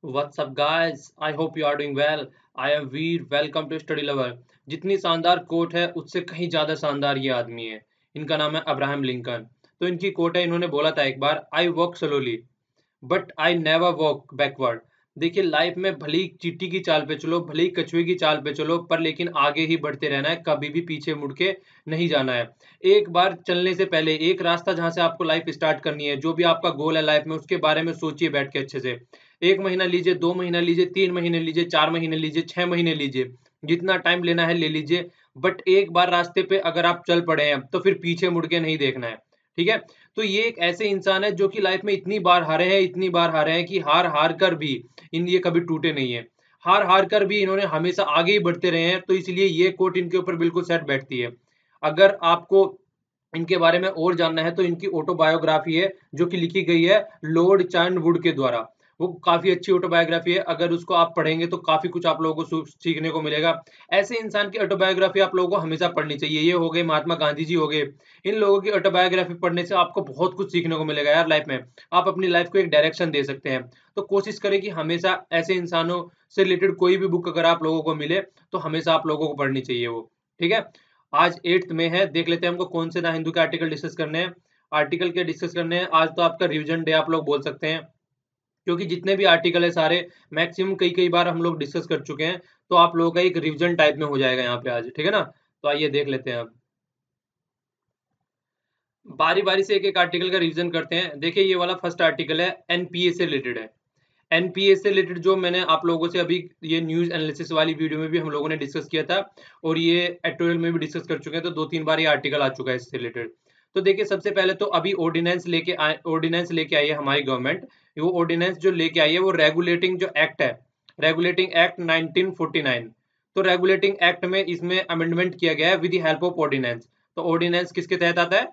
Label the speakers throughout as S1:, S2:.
S1: What's up, guys? I hope you are doing well. I am Veer. Welcome to Study Lover. जितनी शानदार coat है उससे कहीं ज्यादा शानदार ये आदमी है। इनका नाम है अब्राहम लिंकन। तो इनकी कोट है, इन्होंने बोला था एक बार, I walk slowly but I never walk backward. देखिए, लाइफ में भले ही चींटी की चाल पे चलो, भले ही कछुए की चाल पे चलो, पर लेकिन आगे ही बढ़ते रहना है, कभी भी पीछे मुड़ के नहीं जाना है। एक बार चलने से पहले एक रास्ता जहां से आपको लाइफ स्टार्ट करनी है, जो भी आपका गोल है लाइफ में, उसके बारे में सोचिए बैठ के अच्छे से। 1 महीना लीजिए, 2 महीना लीजिए, 3 महीने लीजिए, 4 महीने लीजिए, 6 महीने लीजिए, जितना टाइम लेना है ले लीजिए। बट एक बार रास्ते पे अगर आप चल पड़े हैं तो फिर पीछे मुड़ के नहीं देखना है। ठीक है। तो ये एक ऐसे इंसान है जो कि लाइफ में इतनी बार हारे हैं, इतनी बार हारे हैं कि हार हार कर भी इन ये कभी टूटे नहीं है। हार हार कर भी इन्होंने हमेशा आगे ही बढ़ते रहे हैं, तो इसलिए ये कोट इनके ऊपर बिल्कुल सेट बैठती है। अगर आपको इनके बारे में और जानना है तो इनकी ऑटोबायोग्राफी है जो कि लिखी गई है लॉर्ड चार्नवुड के द्वारा। वो काफी अच्छी ऑटोबायोग्राफी है, अगर उसको आप पढ़ेंगे तो काफी कुछ आप लोगों को सीखने को मिलेगा। ऐसे इंसान की ऑटोबायोग्राफी आप लोगों को हमेशा पढ़नी चाहिए। ये हो गए महात्मा गांधी जी हो गए, इन लोगों की ऑटोबायोग्राफी पढ़ने से आपको बहुत कुछ सीखने को मिलेगा यार। लाइफ में आप अपनी लाइफ को एक डायरेक्शन दे सकते हैं। तो कोशिश करें कि हमेशा ऐसे इंसानों से रिलेटेड कोई भी बुक अगर आप लोगों को मिले तो हमेशा आप लोगों को पढ़नी चाहिए वो। ठीक है। आज 8th में है, देख लेते हैं हमको कौन से द हिंदू के आर्टिकल डिस्कस करने हैं। आर्टिकल के डिस्कस करने हैं आज, तो आपका रिवीजन डे आप लोग बोल सकते हैं, क्योंकि जितने भी आर्टिकल है सारे मैक्सिमम कई कई बार हम लोग डिस्कस कर चुके हैं। तो आप लोगों का एक रिवीजन टाइप में हो जाएगा यहाँ पे आज। ठीक है ना। तो आइए देख लेते हैं अब, बारी बारी से एक एक आर्टिकल का रिवीजन करते हैं। देखिए, ये वाला फर्स्ट आर्टिकल है, एनपीए से रिलेटेड है। एनपीए से रिलेटेड जो मैंने आप लोगों से अभी ये न्यूज एनालिसिस वाली वीडियो में भी हम लोगों ने डिस्कस किया था, और ये एडिटोरियल में भी डिस्कस कर चुके हैं, तो 2-3 बार ये आर्टिकल आ चुका है इससे रिलेटेड। तो देखिए, सबसे पहले तो अभी ऑर्डिनेंस लेके आई है हमारी गवर्नमेंट। वो ऑर्डिनेंस जो लेके आई है वो रेगुलेटिंग जो एक्ट है, रेगुलेटिंग एक्ट 1949। तो रेगुलेटिंग एक्ट में इसमें अमेंडमेंट किया गया है with the help of ordinance. तो ऑर्डिनेंस किसके तहत आता है?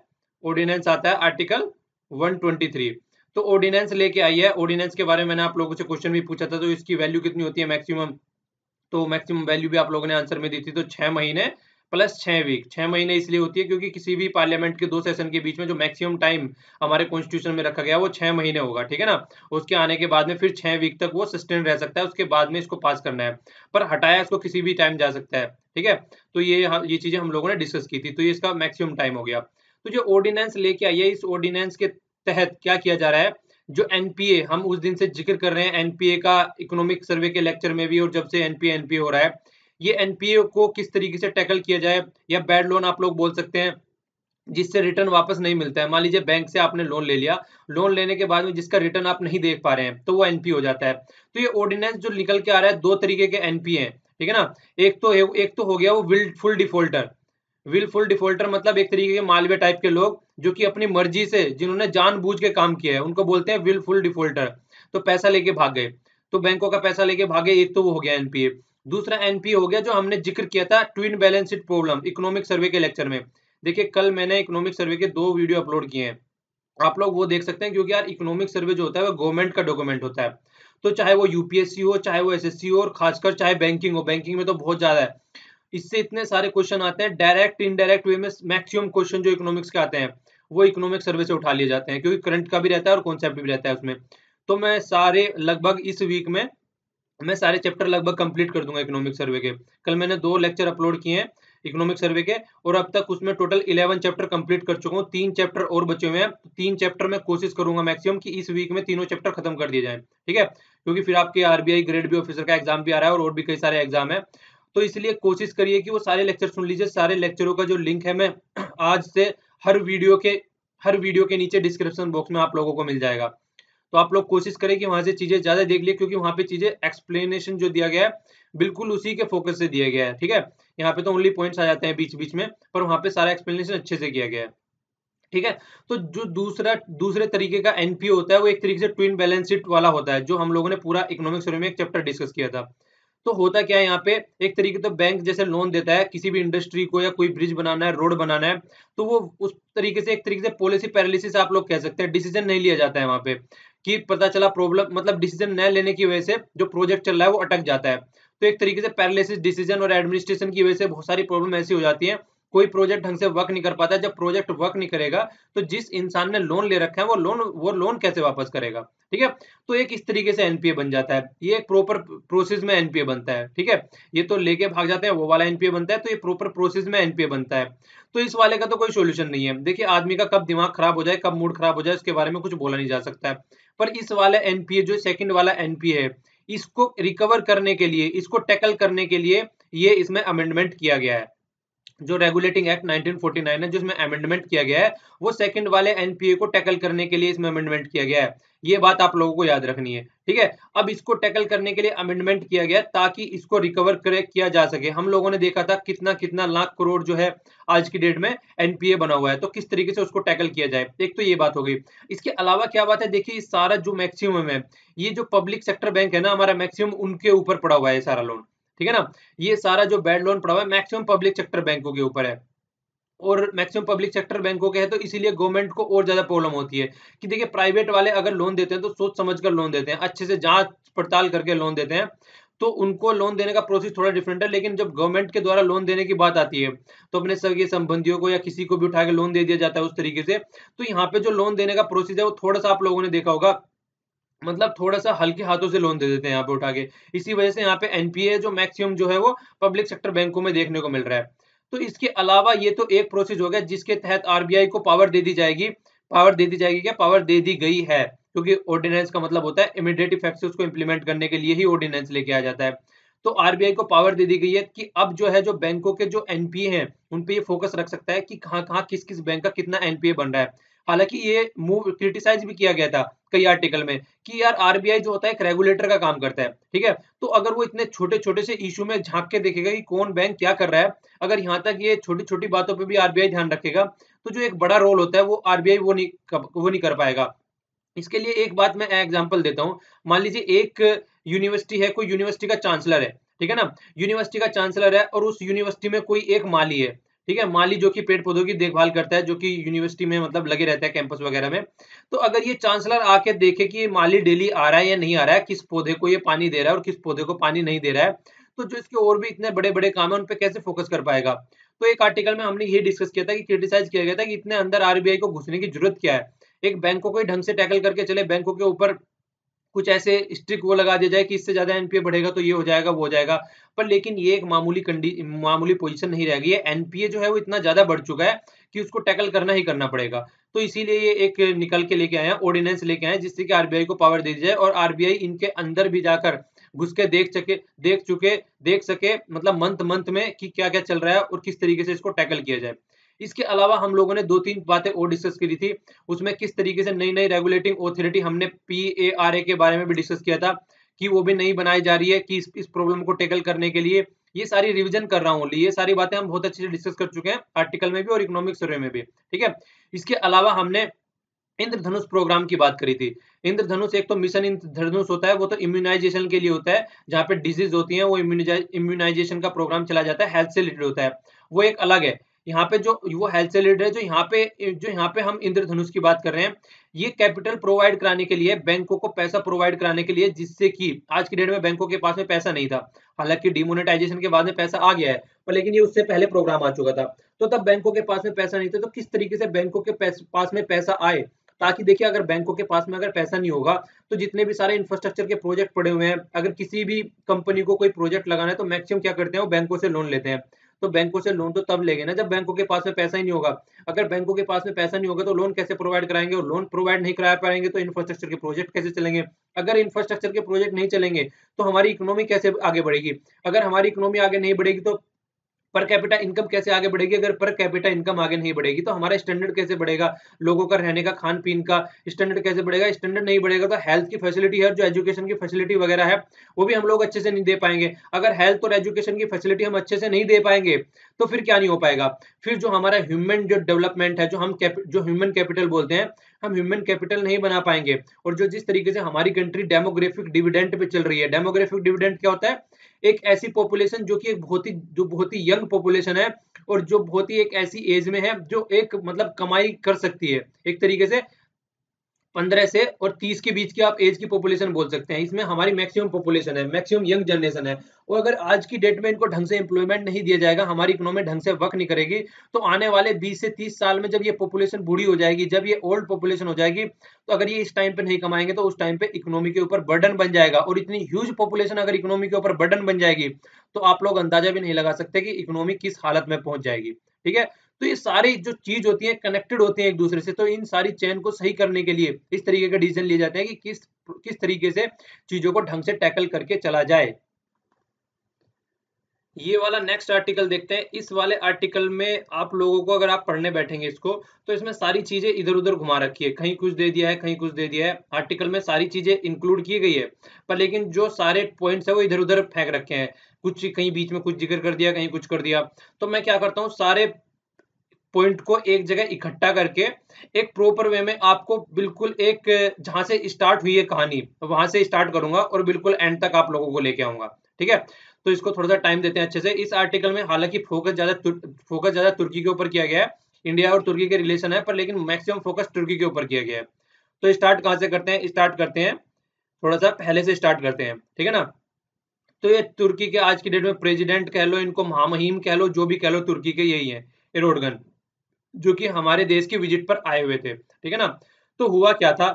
S1: ऑर्डिनेंस आता है आर्टिकल 123। तो ऑर्डिनेंस लेके आई है। ऑर्डिनेंस के बारे में मैंने आप लोगों से क्वेश्चन भी पूछा था, तो इसकी वैल्यू कितनी होती है मैक्सिमम? तो मैक्सिमम वैल्यू भी आप लोगों ने आंसर में दी थी, तो 6 महीने प्लस 6 वीक। 6 महीने इसलिए होती है क्योंकि किसी भी पार्लियामेंट के 2 सेशन के बीच में जो मैक्सिमम टाइम हमारे कॉन्स्टिट्यूशन में रखा गया वो 6 महीने होगा। ठीक है ना। उसके आने के बाद में फिर 6 वीक तक वो सस्टेन रह सकता है, उसके बाद में इसको पास करना है, पर हटाया इसको किसी भी टाइम जा सकता है। ठीक है। तो ये चीजें हम लोगों ने डिस्कस की थी, तो ये इसका मैक्सिमम टाइम हो गया। तो जो ऑर्डिनेंस लेके आई है, इस ऑर्डिनेंस के तहत क्या किया जा रहा है, जो एनपीए हम उस दिन से जिक्र कर रहे हैं, एनपीए का इकोनॉमिक सर्वे के लेक्चर में भी, और जब से एनपीए एनपीए हो रहा है, ये एनपीए को किस तरीके से टैकल किया जाए, या बैड लोन आप लोग बोल सकते हैं, जिससे रिटर्न वापस नहीं मिलता है। मान लीजिए बैंक से आपने लोन ले लिया, लोन लेने के बाद में जिसका रिटर्न आप नहीं देख पा रहे हैं, तो वो एनपीए हो जाता है। तो ये ऑर्डिनेंस जो निकल के आ रहा है, 2 तरीके के एनपीए हैं। ठीक है ना। एक तो हो गया वो विलफुल डिफॉल्टर। विलफुल डिफॉल्टर मतलब एक तरीके के मालविया टाइप के लोग जो कि अपनी मर्जी से, जिन्होंने जानबूझ के काम किया है, उनको बोलते हैं विलफुल डिफॉल्टर। तो पैसा लेके भाग गए, तो बैंकों का पैसा लेके भागे, एक तो वो हो गया एनपीए। दूसरा एनपीए हो गया जो हमने जिक्र किया था, twin balance sheet problem, economic survey के लेक्चर में। देखिए, कल मैंने इकोनॉमिक सर्वे के 2 वीडियो अपलोड किए हैं, आप लोग वो देख सकते हैं, क्योंकि यार इकोनॉमिक सर्वे जो होता है वो गवर्नमेंट का डॉक्यूमेंट होता है। तो चाहे वो यूपीएससी हो, चाहे वो एसएससी हो, और खासकर चाहे बैंकिंग हो, बैंकिंग में तो बहुत ज्यादा है। इससे इतने सारे क्वेश्चन आते हैं, डायरेक्ट इनडायरेक्ट वे में मैक्सिमम क्वेश्चन जो इकोनॉमिक्स के आते हैं वो इकोनॉमिक सर्वे से उठा लिए जाते हैं, क्योंकि करंट का भी रहता है और कॉन्सेप्ट भी रहता है उसमें। तो मैं सारे लगभग इस वीक में मैं सारे चैप्टर लगभग कंप्लीट कर दूंगा इकोनॉमिक सर्वे के। कल मैंने 2 लेक्चर अपलोड किए हैं इकोनॉमिक सर्वे के, और अब तक उसमें टोटल 11 चैप्टर कंप्लीट कर चुका हूँ। 3 चैप्टर और बचे हुए हैं, 3 चैप्टर में कोशिश करूंगा मैक्सिमम कि इस वीक में तीनों चैप्टर खत्म कर दिए जाए। ठीक है। क्योंकि फिर आपके आरबीआई ग्रेड बी ऑफिसर का एग्जाम भी आ रहा है, और भी कई सारे एग्जाम है। तो इसलिए कोशिश करिए कि वो सारे लेक्चर सुन लीजिए। सारे लेक्चरों का जो लिंक है, मैं आज से हर वीडियो के हर वीडियो के नीचे डिस्क्रिप्शन बॉक्स में आप लोगों को मिल जाएगा। तो आप लोग कोशिश करें कि वहां से चीजें ज्यादा देख लिए, क्योंकि वहां पे चीजें एक्सप्लेनेशन जो दिया गया है बिल्कुल उसी के फोकस से दिया गया है। ठीक है। यहाँ पे तो ओनली पॉइंट्स आ जाते हैं बीच बीच में, पर वहां पे सारा एक्सप्लेनेशन अच्छे से किया गया है। ठीक है। तो जो दूसरे तरीके का एनपीए होता है, वो एक तरीके से ट्विन बैलेंस शीट वाला होता है, जो हम लोगों ने पूरा इकोनॉमिक सर्वे में एक चैप्टर डिस्कस किया था। तो होता क्या है यहाँ पे, एक तरीके तो बैंक जैसे लोन देता है किसी भी इंडस्ट्री को, या कोई ब्रिज बनाना है, रोड बनाना है, तो वो उस तरीके से एक तरीके से पॉलिसी पैरालिसिस आप लोग कह सकते हैं, डिसीजन नहीं लिया जाता है वहां पे, कि पता चला प्रॉब्लम, मतलब डिसीजन न लेने की वजह से जो प्रोजेक्ट चल रहा है वो अटक जाता है। तो एक तरीके से पैरालिसिस डिसीजन और एडमिनिस्ट्रेशन की वजह से बहुत सारी प्रॉब्लम ऐसी हो जाती है कोई प्रोजेक्ट ढंग से वर्क नहीं कर पाता। जब प्रोजेक्ट वर्क नहीं करेगा तो जिस इंसान ने लोन ले रखा है वो लोन कैसे वापस करेगा, ठीक है। तो एक इस तरीके से एनपीए बन जाता है, ये एक प्रॉपर प्रोसेस में एनपीए बनता है, ठीक है। ये तो लेके भाग जाते हैं वो वाला एनपीए बनता है, तो ये प्रॉपर प्रोसेस में एनपीए बनता है। तो इस वाले का तो कोई सोल्यूशन नहीं है। देखिए आदमी का कब दिमाग खराब हो जाए, कब मूड खराब हो जाए, उसके बारे में कुछ बोला नहीं जा सकता है। पर इस वाला एनपीए जो सेकंड वाला एनपीए है, इसको रिकवर करने के लिए, इसको टैकल करने के लिए ये इसमें अमेंडमेंट किया गया है। जो रेगुलेटिंग एक्ट 1949 है जिसमें अमेंडमेंट किया गया है, वो सेकंड वाले एनपीए को टैकल करने के लिए इसमें अमेंडमेंट किया गया है। ये बात आप लोगों को याद रखनी है, ठीक है। अब इसको टैकल करने के लिए अमेंडमेंट किया गया ताकि इसको रिकवर किया जा सके। हम लोगों ने देखा था कितना कितना लाख करोड़ जो है आज की डेट में एनपीए बना हुआ है, तो किस तरीके से उसको टैकल किया जाए, एक तो ये बात हो गई। इसके अलावा क्या बात है, देखिए सारा जो मैक्सिमम है, ये जो पब्लिक सेक्टर बैंक है ना हमारा, मैक्सिमम उनके ऊपर पड़ा हुआ है सारा लोन, ठीक है ना। ये सारा जो बैड लोन पड़ा हुआ है मैक्सिमम पब्लिक सेक्टर बैंकों के ऊपर है, और मैक्सिमम पब्लिक सेक्टर बैंकों के है, तो इसीलिए गवर्नमेंट को और ज्यादा प्रॉब्लम होती है कि देखिए प्राइवेट वाले अगर लोन देते हैं तो सोच समझ कर लोन देते हैं, अच्छे से जांच पड़ताल करके लोन देते हैं, तो उनको लोन देने का प्रोसेस थोड़ा डिफरेंट है। लेकिन जब गवर्नमेंट के द्वारा लोन देने की बात आती है तो अपने सगे संबंधियों को या किसी को भी उठा के लोन दे दिया जाता है उस तरीके से। तो यहाँ पे जो लोन देने का प्रोसेस है वो थोड़ा सा आप लोगों ने देखा होगा, मतलब थोड़ा-सा हल्के हाथों से लोन दे देते हैं यहाँ पे उठा के। इसी वजह से यहाँ पे एनपीए जो मैक्सिमम जो है वो पब्लिक सेक्टर बैंकों में देखने को मिल रहा है। तो इसके अलावा ये तो एक प्रोसेस हो गया जिसके तहत आरबीआई को पावर दे दी जाएगी। पावर दे दी जाएगी क्या? पावर दे दी गई है। क्योंकि ऑर्डिनेंस का मतलब होता है इमीडिएट इफेक्ट से उसको इम्प्लीमेंट करने के लिए ही ऑर्डिनेंस लेके आ जाता है। तो आरबीआई को पावर दे दी गई है कि अब जो है जो बैंकों के जो एनपीए हैं, उन पे ये फोकस रख सकता है कि कहाँ-कहाँ, किस-किस बैंक का कितना एनपीए बन रहा है। हालाँकि ये मूव क्रिटिसाइज़ भी किया गया था कई आर्टिकल में कि यार आरबीआई जो होता है एक रेगुलेटर का काम करता है, ठीक है? तो अगर वो इतने छोटे-छोटे से इश्यू में झाँक के देखेगा कि कौन बैंक क्या कर रहा है, अगर यहाँ तक ये छोटी-छोटी बातों पे भी आरबीआई ध्यान रखेगा, तो जो एक बड़ा रोल होता है वो आरबीआई वो नहीं कर पाएगा। इसके लिए एक बात मैं एग्जांपल देता हूँ। मान लीजिए एक यूनिवर्सिटी है, कोई यूनिवर्सिटी का चांसलर है, ठीक है ना? यूनिवर्सिटी का चांसलर है और उस यूनिवर्सिटी में कोई एक माली है, ठीक है? माली जो कि पेड़-पौधों की देखभाल करता है, जो कि यूनिवर्सिटी में मतलब लगे रहता है कैंपस वगैरह में। तो अगर ये चांसलर आके देखे कि ये माली डेली आ रहा है या नहीं आ रहा है, किस पौधे को ये पानी दे रहा है और किस पौधे को पानी नहीं दे रहा है, तो जो इसके और भी इतने बड़े-बड़े काम है, उन पे कैसे फोकस कर पाएगा? तो एक आर्टिकल में हमने ये डिस्कस किया था कि क्रिटिसाइज़ किया गया था कि इतने अंदर आरबीआई को घुसने की ज़रूरत क्या है? एक बैंकों को ही ढंग से टैकल करके चले, बैंकों के ऊपर कुछ ऐसे स्ट्रिक्ट वो लगा दिया जाए कि इससे ज़्यादा एनपीए बढ़ेगा तो ये हो जाएगा, वो हो जाएगा। पर लेकिन ये एक मामूली पोज़ीशन नहीं रह गई है। एनपीए जो है वो इतना ज़्यादा बढ़ चुका है कि उसको टैकल करना ही करना पड़ेगा। तो इसीलिए ये एक निकल के लेके आए हैं, ऑर्डिनेंस लेके आए हैं जिससे कि आरबीआई को पावर दे दी जाए और आरबीआई इनके अंदर भी जाकर घुस के देख सके मतलब मंथ में कि क्या-क्या चल रहा है और किस तरीके से इसको टैकल किया जाए। इसके अलावा हम लोगों ने 2-3 बातें और डिस्कस करी थी। उसमें किस तरीके से नई-नई रेगुलेटिंग ऑथॉरिटी हमने पीएआरए के बारे में भी डिस्कस किया था कि वो भी नई बनाई जा रही है कि इस प्रॉब्लम को टैकल करने के लिए। ये सारी रिवीजन कर रहा हूँ ओनली, ये सारी बातें हम बहुत अच्छे से डिस्कस कर चुके हैं आर्टिकल में भी और इकोनॉमिक सर्वे में भी, ठीक है? इसके अलावा हमने इंद्रधनुष प्रोग्राम की बात करी थी। इंद्रधनुष एक तो मिशन इंद्रधनुष होता है, वो तो इम्यूनाइजेशन के लिए होता है, जहाँ पे डिजीज़ होती हैं वो इम्यूनाइजेशन का प्रोग्राम चलाया जाता है, हेल्थ से रिलेटेड होता है, वो एक अलग है। यहाँ पे जो वो हेल्थ से रिलेटेड है, जो यहाँ पे हम इंद्रधनुष की बात कर रहे हैं, ये कैपिटल प्रोवाइड कराने के लिए, बैंकों को पैसा प्रोवाइड कराने के लिए, जिससे कि आज की डेट में बैंकों के पास में पैसा नहीं था। हालाँकि डिमोनेटाइजेशन के बाद में पैसा आ गया है, पर लेकिन ये उससे पहले प्रोग्राम आ चुका था। तो तब बैंकों के पास में पैसा नहीं था, तो किस तरीके से बैंकों के पास में पैसा आए, ताकि देखिए अगर बैंकों के पास में अगर पैसा नहीं होगा तो जितने भी सारे इंफ्रास्ट्रक्चर के प्रोजेक्ट पड़े हुए हैं, अगर किसी भी कंपनी को कोई प्रोजेक्ट लगाना है तो मैक्सिमम क्या करते हैं, वो बैंकों से लोन लेते हैं। तो बैंकों से लोन तो तब लेंगे ना जब बैंकों के पास में पैसा ही नहीं होगा। अगर बैंकों के पास में पैसा नहीं होगा तो लोन कैसे प्रोवाइड कराएंगे, और लोन प्रोवाइड नहीं करा पाएंगे तो इंफ्रास्ट्रक्चर के प्रोजेक्ट कैसे चलेंगे। अगर इंफ्रास्ट्रक्चर के प्रोजेक्ट नहीं चलेंगे तो हमारी इकोनॉमी कैसे आगे बढ़ेगी। अगर हमारी इकोनॉमी आगे नहीं बढ़ेगी तो पर कैपिटा इनकम कैसे आगे बढ़ेगी। अगर पर कैपिटा इनकम आगे नहीं बढ़ेगी तो हमारा स्टैंडर्ड कैसे बढ़ेगा, लोगों का रहने का, खान पीन का स्टैंडर्ड कैसे बढ़ेगा। स्टैंडर्ड नहीं बढ़ेगा तो हेल्थ की फैसिलिटी है, जो एजुकेशन की फैसिलिटी वगैरह है, वो भी हम लोग अच्छे से नहीं दे पाएंगे। अगर हेल्थ और एजुकेशन की फैसिलिटी हम अच्छे से नहीं दे पाएंगे तो फिर क्या नहीं हो पाएगा। फिर जो हमारा ह्यूमन जो डेवलपमेंट है, जो ह्यूमन कैपिटल बोलते हैं, हम ह्यूमन कैपिटल नहीं बना पाएंगे। और जो जिस तरीके से हमारी कंट्री डेमोग्राफिक डिविडेंड पे चल रही है, डेमोग्राफिक डिविडेंड क्या होता है, एक ऐसी पॉपुलेशन जो कि एक बहुत ही यंग पॉपुलेशन है और जो बहुत ही एक ऐसी एज में है जो एक मतलब कमाई कर सकती है एक तरीके से। 15 से और 30 के बीच की आप एज की पॉपुलेशन बोल सकते हैं। इसमें हमारी मैक्सिमम पॉपुलेशन है, मैक्सिमम यंग जनरेशन है। और अगर आज की डेट में इनको ढंग से एम्प्लॉयमेंट नहीं दिया जाएगा, हमारी इकोनॉमी ढंग से वर्क नहीं करेगी, तो आने वाले 20 से 30 साल में जब ये पॉपुलेशन बूढ़ी हो जाएगी, जब ये ओल्ड पॉपुलेशन हो जाएगी, तो अगर ये इस टाइम पे नहीं कमाएंगे तो उस टाइम पे इकोनॉमी के ऊपर बर्डन बन जाएगा। और इतनी ह्यूज पॉपुलेशन अगर इकोनॉमी के ऊपर बर्डन बन जाएगी, तो आप लोग अंदाजा भी नहीं लगा सकते कि इकोनॉमी किस हालत में पहुंच जाएगी। ठीक है, तो ये सारी जो चीज होती है कनेक्टेड होती है एक दूसरे से। तो इन सारी चेन को सही करने के लिए इस तरीके के डिसीजन लिए जाते हैं कि किस तरीके से चीजों को ढंग से टैकल करके चला जाए। ये वाला नेक्स्ट आर्टिकल देखते हैं। इस वाले आर्टिकल में आप लोगों को, अगर आप पढ़ने बैठेंगे इसको, तो इसमें सारी चीजें इधर उधर घुमा रखी है, कहीं कुछ दे दिया है, कहीं कुछ दे दिया है। आर्टिकल में सारी चीजें इंक्लूड की गई है, पर लेकिन जो सारे पॉइंट्स है वो इधर उधर फेंक रखे हैं। कुछ कहीं बीच में कुछ जिक्र कर दिया, कहीं कुछ कर दिया। तो मैं क्या करता हूँ, सारे पॉइंट को एक जगह इकट्ठा करके एक प्रॉपर वे में आपको बिल्कुल एक, जहां से स्टार्ट हुई है कहानी वहां से स्टार्ट करूंगा और बिल्कुल एंड तक आप लोगों को लेके आऊंगा। ठीक है, तो इसको थोड़ा सा टाइम देते हैं अच्छे से। इस आर्टिकल में हालांकि फोकस ज्यादा तुर्की के ऊपर किया गया है, इंडिया और तुर्की के रिलेशन है, पर लेकिन मैक्सिमम फोकस तुर्की के ऊपर किया गया है। तो स्टार्ट कहां से करते हैं, स्टार्ट करते हैं थोड़ा सा पहले से स्टार्ट करते हैं। ठीक है ना, तो ये तुर्की के आज की डेट में प्रेसिडेंट कह लो, इनको महामहिम कह लो, जो भी कह लो, तुर्की के यही है, एर्दोगन, जो कि हमारे देश की विजिट पर आए हुए थे। ठीक है ना, तो हुआ क्या था,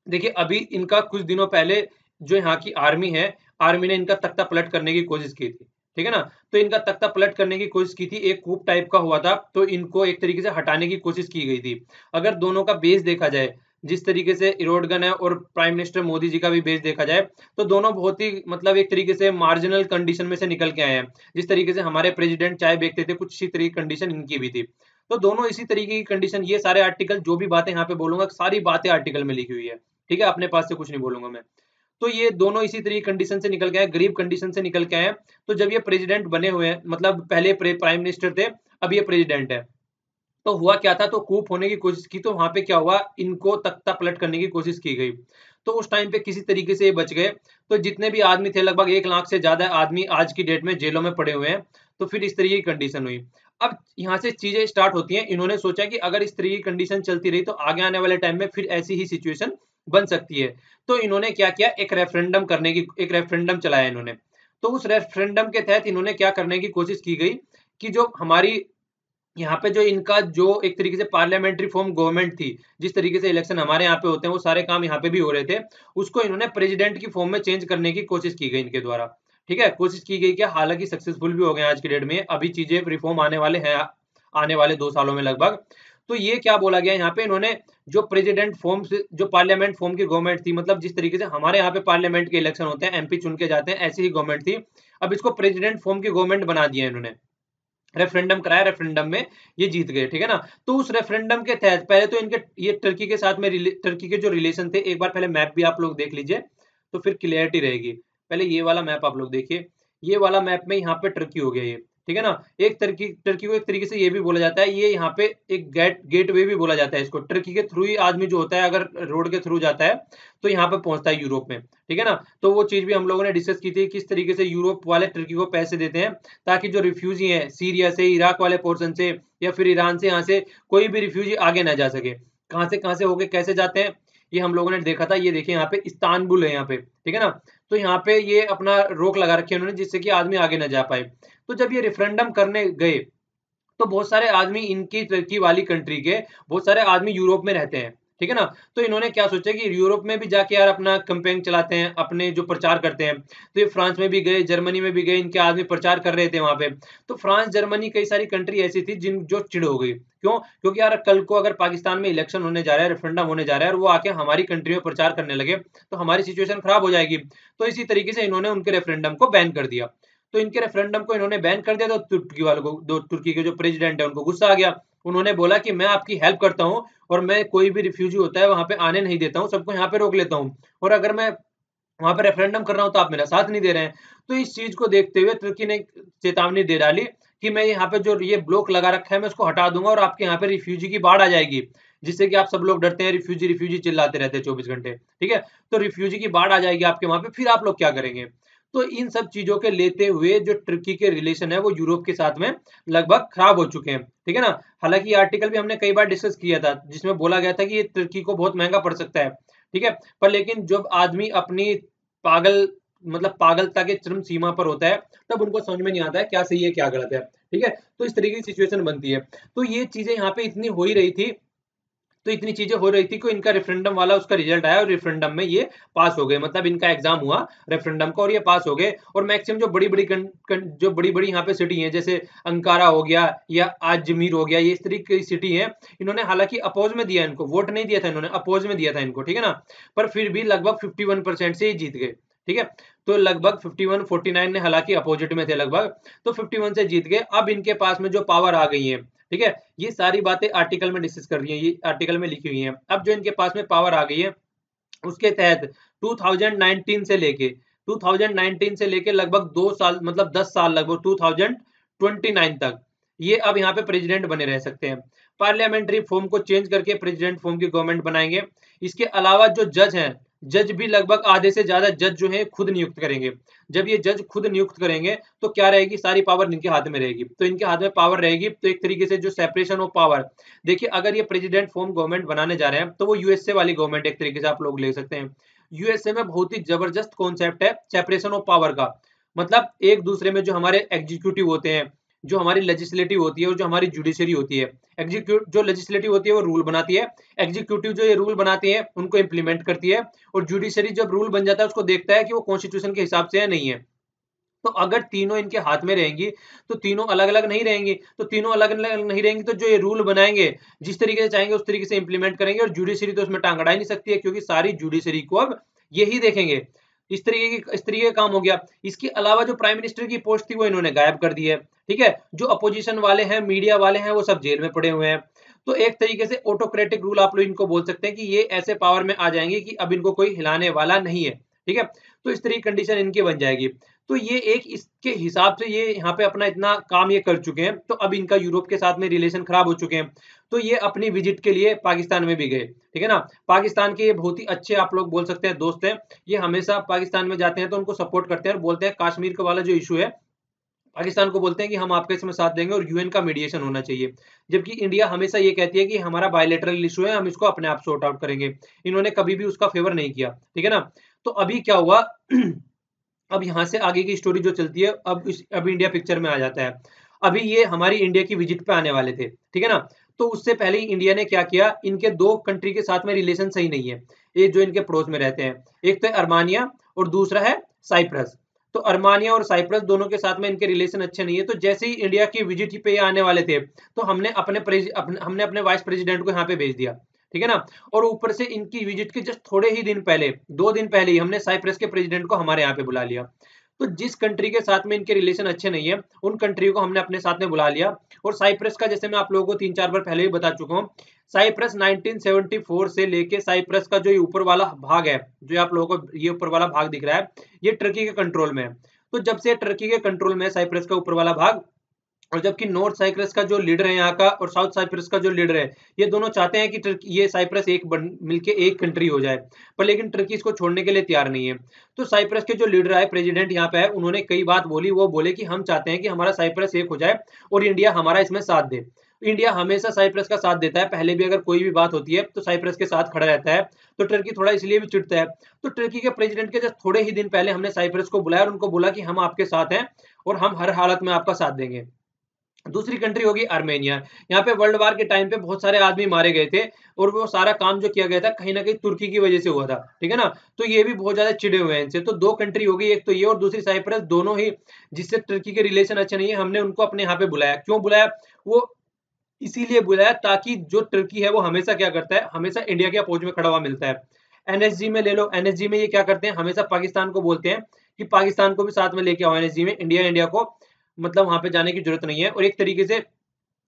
S1: देखिए अभी इनका कुछ दिनों पहले जो यहाँ की आर्मी है, आर्मी ने इनका तख्ता पलट करने की कोशिश की थी। ठीक है ना, तो इनका तख्ता पलट करने की कोशिश की थी, एक कूप टाइप का हुआ था, तो इनको एक तरीके से हटाने की कोशिश की गई थी। अगर दोनों का बेस देखा जाए, जिस तरीके से एर्दोगन है और प्राइम मिनिस्टर मोदी जी का भी बेस देखा जाए, तो दोनों बहुत ही मतलब एक तरीके से मार्जिनल कंडीशन में से निकल के आए हैं। जिस तरीके से हमारे प्रेसिडेंट चाय बेचते थे, कुछ इसी तरीके की कंडीशन इनकी भी थी। तो दोनों इसी तरीके की कंडीशन, ये सारे आर्टिकल जो भी बातें यहाँ पे बोलूंगा, सारी बातें आर्टिकल में लिखी हुई है। ठीक है, अपने पास से कुछ नहीं बोलूंगा मैं। तो ये दोनों इसी तरीके कंडीशन से निकल के आए, गरीब कंडीशन से निकल के आए। तो जब ये प्रेसिडेंट बने हुए हैं, मतलब पहले प्राइम मिनिस्टर थे, अब ये प्रेसिडेंट है, तो हुआ क्या था, तो कूप होने की कोशिश की, तो वहां पे क्या हुआ, इनको तख्ता पलट करने की कोशिश की गई। तो उस टाइम पे किसी तरीके से ये बच गए। तो जितने भी आदमी थे, लगभग 1 लाख से ज्यादा आदमी आज की डेट में जेलों में पड़े हुए हैं। तो फिर इस तरीके की कंडीशन हुई। अब यहाँ से चीजें स्टार्ट होती हैं। इन्होंने सोचा कि अगर इस तरीके की कंडीशन चलती रही, तो आगे आने वाले टाइम में फिर ऐसी ही सिचुएशन बन सकती है। तो इन्होंने क्या किया, एक रेफरेंडम चलाया इन्होंने। तो उस रेफरेंडम के तहत इन्होंने क्या करने की कोशिश की गई, कि जो हमारी यहाँ पे जो इनका जो एक तरीके से पार्लियामेंट्री फॉर्म गवर्नमेंट थी, जिस तरीके से इलेक्शन हमारे यहाँ पे होते हैं, वो सारे काम यहाँ पे भी हो रहे थे, उसको इन्होंने प्रेसिडेंट की फॉर्म में चेंज करने की कोशिश की गई इनके द्वारा। ठीक है, कोशिश की गई क्या, हालांकि सक्सेसफुल भी हो गए आज की डेट में। अभी चीजें रिफॉर्म आने वाले हैं, आने वाले 2 सालों में लगभग। तो ये क्या बोला गया यहाँ पे, इन्होंने जो प्रेसिडेंट फॉर्म से, जो पार्लियामेंट फॉर्म की गवर्नमेंट थी, मतलब जिस तरीके से हमारे यहाँ पे पार्लियामेंट के इलेक्शन होते हैं, एमपी चुन के जाते हैं, ऐसी ही गवर्नमेंट थी। अब इसको प्रेसिडेंट फॉर्म की गवर्नमेंट बना दिया इन्होंने, रेफरेंडम कराया, रेफरेंडम में ये जीत गए। ठीक है ना, तो उस रेफरेंडम के तहत पहले तो इनके ये टर्की के साथ में टर्की के जो रिलेशन थे, एक बार पहले मैप भी आप लोग देख लीजिए, तो फिर क्लियरिटी रहेगी। पहले ये वाला मैप आप लोग देखिए, ये वाला मैप में यहाँ पे टर्की हो गया ये। ठीक है ना, एक टर्की को एक तरीके से ये भी बोला जाता है, ये यहाँ पे एक गेटवे भी बोला जाता है इसको। टर्की के थ्रू ही आदमी जो होता है, अगर रोड के थ्रू जाता है, तो यहाँ पे पहुंचता है यूरोप में। ठीक है ना, तो वो चीज भी हम लोगों ने डिस्कस की थी, किस तरीके से यूरोप वाले टर्की को पैसे देते हैं, ताकि जो रिफ्यूजी हैं सीरिया से, इराक वाले पोर्शन से, या फिर ईरान से, यहाँ से कोई भी रिफ्यूजी आगे ना जा सके। कहाँ से होके कैसे जाते हैं, ये हम लोगों ने देखा था। ये देखिए यहाँ पे इस्तानबुल है यहाँ पे। ठीक है ना, तो यहाँ पे ये अपना रोक लगा रखी है उन्होंने, जिससे कि आदमी आगे ना जा पाए। तो जब ये रेफरेंडम करने गए, तो बहुत सारे आदमी इनकी टर्की वाली कंट्री के, बहुत सारे आदमी यूरोप में रहते हैं। ठीक है ना, तो इन्होंने क्या सोचा कि यूरोप में भी जाके यार अपना कैंपेन चलाते हैं, अपने जो प्रचार करते हैं। तो ये फ्रांस में भी गए, जर्मनी में भी गए, इनके आदमी प्रचार कर रहे थे वहां पे। तो फ्रांस, जर्मनी, कई सारी कंट्री ऐसी थी जिन जो चिढ़ हो गई। क्यों, क्योंकि यार कल को अगर पाकिस्तान में इलेक्शन होने जा रहा है, रेफरेंडम होने जा रहा है, और वो आके हमारी कंट्री में प्रचार करने लगे, तो हमारी सिचुएशन खराब हो जाएगी। तो इसी तरीके से इन्होंने उनके रेफरेंडम को बैन कर दिया। तो इनके रेफरेंडम को इन्होंने बैन कर दिया, तो तुर्की वालों को, दो तुर्की के जो प्रेसिडेंट है, उनको गुस्सा आ गया। उन्होंने बोला कि मैं आपकी हेल्प करता हूँ, और मैं कोई भी रिफ्यूजी होता है वहां पे आने नहीं देता हूँ, सबको यहाँ पे रोक लेता हूँ, और अगर मैं वहां पे रेफरेंडम कर रहा हूँ तो आप मेरा साथ नहीं दे रहे हैं। तो इस चीज को देखते हुए तुर्की ने चेतावनी दे डाली कि मैं यहाँ पे जो ये ब्लॉक लगा रखा है, मैं उसको हटा दूंगा, और आपके यहाँ पे रिफ्यूजी की बाढ़ आ जाएगी, जिससे कि आप सब लोग डरते हैं, रिफ्यूजी रिफ्यूजी चिल्लाते रहते हैं 24 घंटे। ठीक है, तो रिफ्यूजी की बाढ़ आ जाएगी आपके वहां पे, फिर आप लोग क्या करेंगे। तो इन सब चीजों के लेते हुए जो तुर्की के रिलेशन है वो यूरोप के साथ में लगभग खराब हो चुके हैं, ठीक है ना। हालांकि ये आर्टिकल भी हमने कई बार डिस्कस किया था, जिसमें बोला गया था कि ये तुर्की को बहुत महंगा पड़ सकता है, ठीक है। पर लेकिन जब आदमी अपनी पागल मतलब पागलता के चरम सीमा पर होता है, तब उनको समझ में नहीं आता है क्या सही है क्या गलत है, ठीक है। तो इस तरीके की सिचुएशन बनती है। तो ये चीजें यहाँ पे इतनी हो ही रही थी, तो इतनी चीजें हो रही थी कि इनका रेफरेंडम वाला उसका रिजल्ट आया और रेफरेंडम में ये पास हो गए, मतलब इनका एग्जाम हुआ रेफरेंडम का और ये पास हो गए। और मैक्सिमम जो बड़ी बड़ी यहाँ पे सिटी हैं, जैसे अंकारा हो गया या अजमेर हो गया, ये इस तरीके की सिटी है, इन्होंने हालांकि अपोज में दिया, इनको वोट नहीं दिया था, इन्होंने अपोज में दिया था इनको, ठीक है ना। पर फिर भी लगभग 51% से ही जीत गए, ठीक है। तो लगभग 51 49 ने हालांकि अपोजिट में थे लगभग, तो 51 से जीत गए। अब इनके पास में जो पावर आ गई है, ठीक है, ये सारी बातें आर्टिकल में डिस्कस कर रही है, ये आर्टिकल में लिखी हुई है। अब जो इनके पास में पावर आ गई है उसके तहत 2019 से लेके 2019 से लेके लगभग 2 साल मतलब 10 साल लगभग 2029 तक ये अब यहाँ पे प्रेसिडेंट बने रह सकते हैं। पार्लियामेंट्री फॉर्म को चेंज करके प्रेसिडेंट फॉर्म की गवर्नमेंट बनाएंगे। इसके अलावा जो जज हैं, जज भी लगभग आधे से ज्यादा जज जो है खुद नियुक्त करेंगे। जब ये जज खुद नियुक्त करेंगे तो क्या रहेगी, सारी पावर इनके हाथ में रहेगी। तो इनके हाथ में पावर रहेगी, तो एक तरीके से जो सेपरेशन ऑफ पावर, देखिए अगर ये प्रेसिडेंट फॉर्म गवर्नमेंट बनाने जा रहे हैं तो वो यूएसए वाली गवर्नमेंट एक तरीके से आप लोग ले सकते हैं। यूएसए में बहुत ही जबरदस्त कॉन्सेप्ट है सेपरेशन ऑफ पावर का, मतलब एक दूसरे में जो हमारे एग्जीक्यूटिव होते हैं, जो हमारी लेजिस्लेटिव होती है और जो हमारी जुडिशरी होती है। जो लेजिस्लेटिव होती है वो रूल बनाती है, एग्जीक्यूटिव जो ये रूल बनाती है उनको इंप्लीमेंट करती है, और जुडिशरी जब रूल बन जाता है उसको देखता है कि वो कॉन्स्टिट्यूशन के हिसाब से है नहीं है। तो अगर तीनों इनके हाथ में रहेंगी तो तीनों अलग अलग नहीं रहेंगी, तो तीनों अलग अलग नहीं रहेंगी तो जो ये रूल बनाएंगे जिस तरीके से चाहेंगे उस तरीके से इंप्लीमेंट करेंगे, और जुडिशरी तो उसमें टांग अड़ा ही नहीं सकती है, क्योंकि सारी जुडिशरी को अब यही देखेंगे। इस तरीके का काम हो गया। इसके अलावा जो प्राइम मिनिस्टर की पोस्ट थी वो इन्होंने गायब कर दी है, ठीक है। जो अपोजिशन वाले हैं, मीडिया वाले हैं, वो सब जेल में पड़े हुए हैं। तो एक तरीके से ऑटोक्रेटिक रूल आप लोग इनको बोल सकते हैं कि ये ऐसे पावर में आ जाएंगे कि अब इनको कोई हिलाने वाला नहीं है, ठीक है। तो इस तरीके कंडीशन इनकी बन जाएगी। तो ये एक इसके हिसाब से ये यहाँ पे अपना इतना काम ये कर चुके हैं, तो अब इनका यूरोप के साथ में रिलेशन खराब हो चुके हैं। तो ये अपनी विजिट के लिए पाकिस्तान में भी गए, ठीक है ना। पाकिस्तान के ये बहुत ही अच्छे आप लोग बोल सकते हैं दोस्त हैं। ये हमेशा पाकिस्तान में जाते हैं तो उनको सपोर्ट करते हैं और बोलते हैं कश्मीर का वाला जो इशू है, पाकिस्तान को बोलते हैं कि हम आपके इसमें साथ देंगे और यूएन का मीडिएशन होना चाहिए। जबकि इंडिया हमेशा ये कहती है कि हमारा बायलैटरल इशू है, हम इसको अपने आप सॉर्ट आउट करेंगे। इन्होंने कभी भी उसका फेवर नहीं किया, ठीक है ना। तो अभी क्या हुआ अब यहाँ से आगे की स्टोरी जो चलती है, अब इंडिया पिक्चर में आ जाता है। अभी ये हमारी इंडिया की विजिट पे आने वाले थे, ठीक है ना। तो उससे पहले ही इंडिया ने क्या किया, इनके दो कंट्री के साथ में रिलेशन सही नहीं है, ये जो इनके पड़ोस में रहते हैं। एक तो है अर्मानिया और दूसरा है साइप्रस। तो अर्मानिया और साइप्रस दोनों के साथ में इनके रिलेशन अच्छे नहीं है। तो जैसे ही इंडिया की विजिट पे आने वाले थे, तो हमने अपने वाइस प्रेसिडेंट को यहाँ पे भेज दिया, ठीक है ना। और ऊपर से इनकी विजिट के जस्ट थोड़े ही दिन पहले, 2 दिन पहले ही हमने साइप्रस के प्रेसिडेंट को हमारे यहाँ पे बुला लिया। तो जिस कंट्री के साथ में इनके रिलेशन अच्छे नहीं है, उन कंट्री को हमने अपने साथ में बुला लिया। और साइप्रस का जैसे मैं आप लोगों को 3-4 बार पहले भी बता चुका हूँ, साइप्रस 1974 से लेके साइप्रस का जो ये ऊपर वाला भाग है, जो आप लोगों को ये ऊपर वाला भाग दिख रहा है, ये टर्की के कंट्रोल में है। तो जब से टर्की के कंट्रोल में है साइप्रस का ऊपर वाला भाग, और जबकि नॉर्थ साइप्रस का जो लीडर है यहाँ का और साउथ साइप्रस का जो लीडर है, ये दोनों चाहते हैं कि ये साइप्रस मिलके एक कंट्री हो जाए, पर लेकिन टर्की इसको छोड़ने के लिए तैयार नहीं है। तो साइप्रस के जो लीडर है, प्रेसिडेंट यहाँ पे है, उन्होंने कई बात बोली। वो बोले कि हम चाहते हैं कि हमारा साइप्रस एक हो जाए और इंडिया हमारा इसमें साथ दे। इंडिया हमेशा साइप्रस का साथ देता है, पहले भी अगर कोई भी बात होती है तो साइप्रस के साथ खड़ा रहता है। तो टर्की थोड़ा इसलिए भी चिढ़ता है। तो टर्की के प्रेसिडेंट के जस्ट थोड़े ही दिन पहले हमने साइप्रस को बुलाया और उनको बोला कि हम आपके साथ हैं और हम हर हालत में आपका साथ देंगे। दूसरी कंट्री होगी आर्मेनिया। यहाँ पे वर्ल्ड वार के टाइम पे बहुत सारे आदमी मारे गए थे और वो सारा काम जो किया गया था कहीं ना कहीं तुर्की की वजह से हुआ था, ठीक है ना। तो ये भी बहुत ज्यादा चिड़े हुए हैं इनसे। तो दो कंट्री होगी, एक तो ये और दूसरी साइप्रस, दोनों ही जिससे तुर्की के रिलेशन अच्छे नहीं है, हमने उनको अपने यहाँ पे बुलाया। क्यों बुलाया? वो इसीलिए बुलाया ताकि जो तुर्की है वो हमेशा क्या करता है, हमेशा इंडिया के अपोज में खड़ा हुआ मिलता है। एनएसजी में ले लो, एनएसजी में ये क्या करते हैं, हमेशा पाकिस्तान को बोलते हैं कि पाकिस्तान को भी साथ में लेके आओ एनएसजी में, इंडिया को मतलब वहां पे जाने की जरूरत नहीं है। और एक तरीके से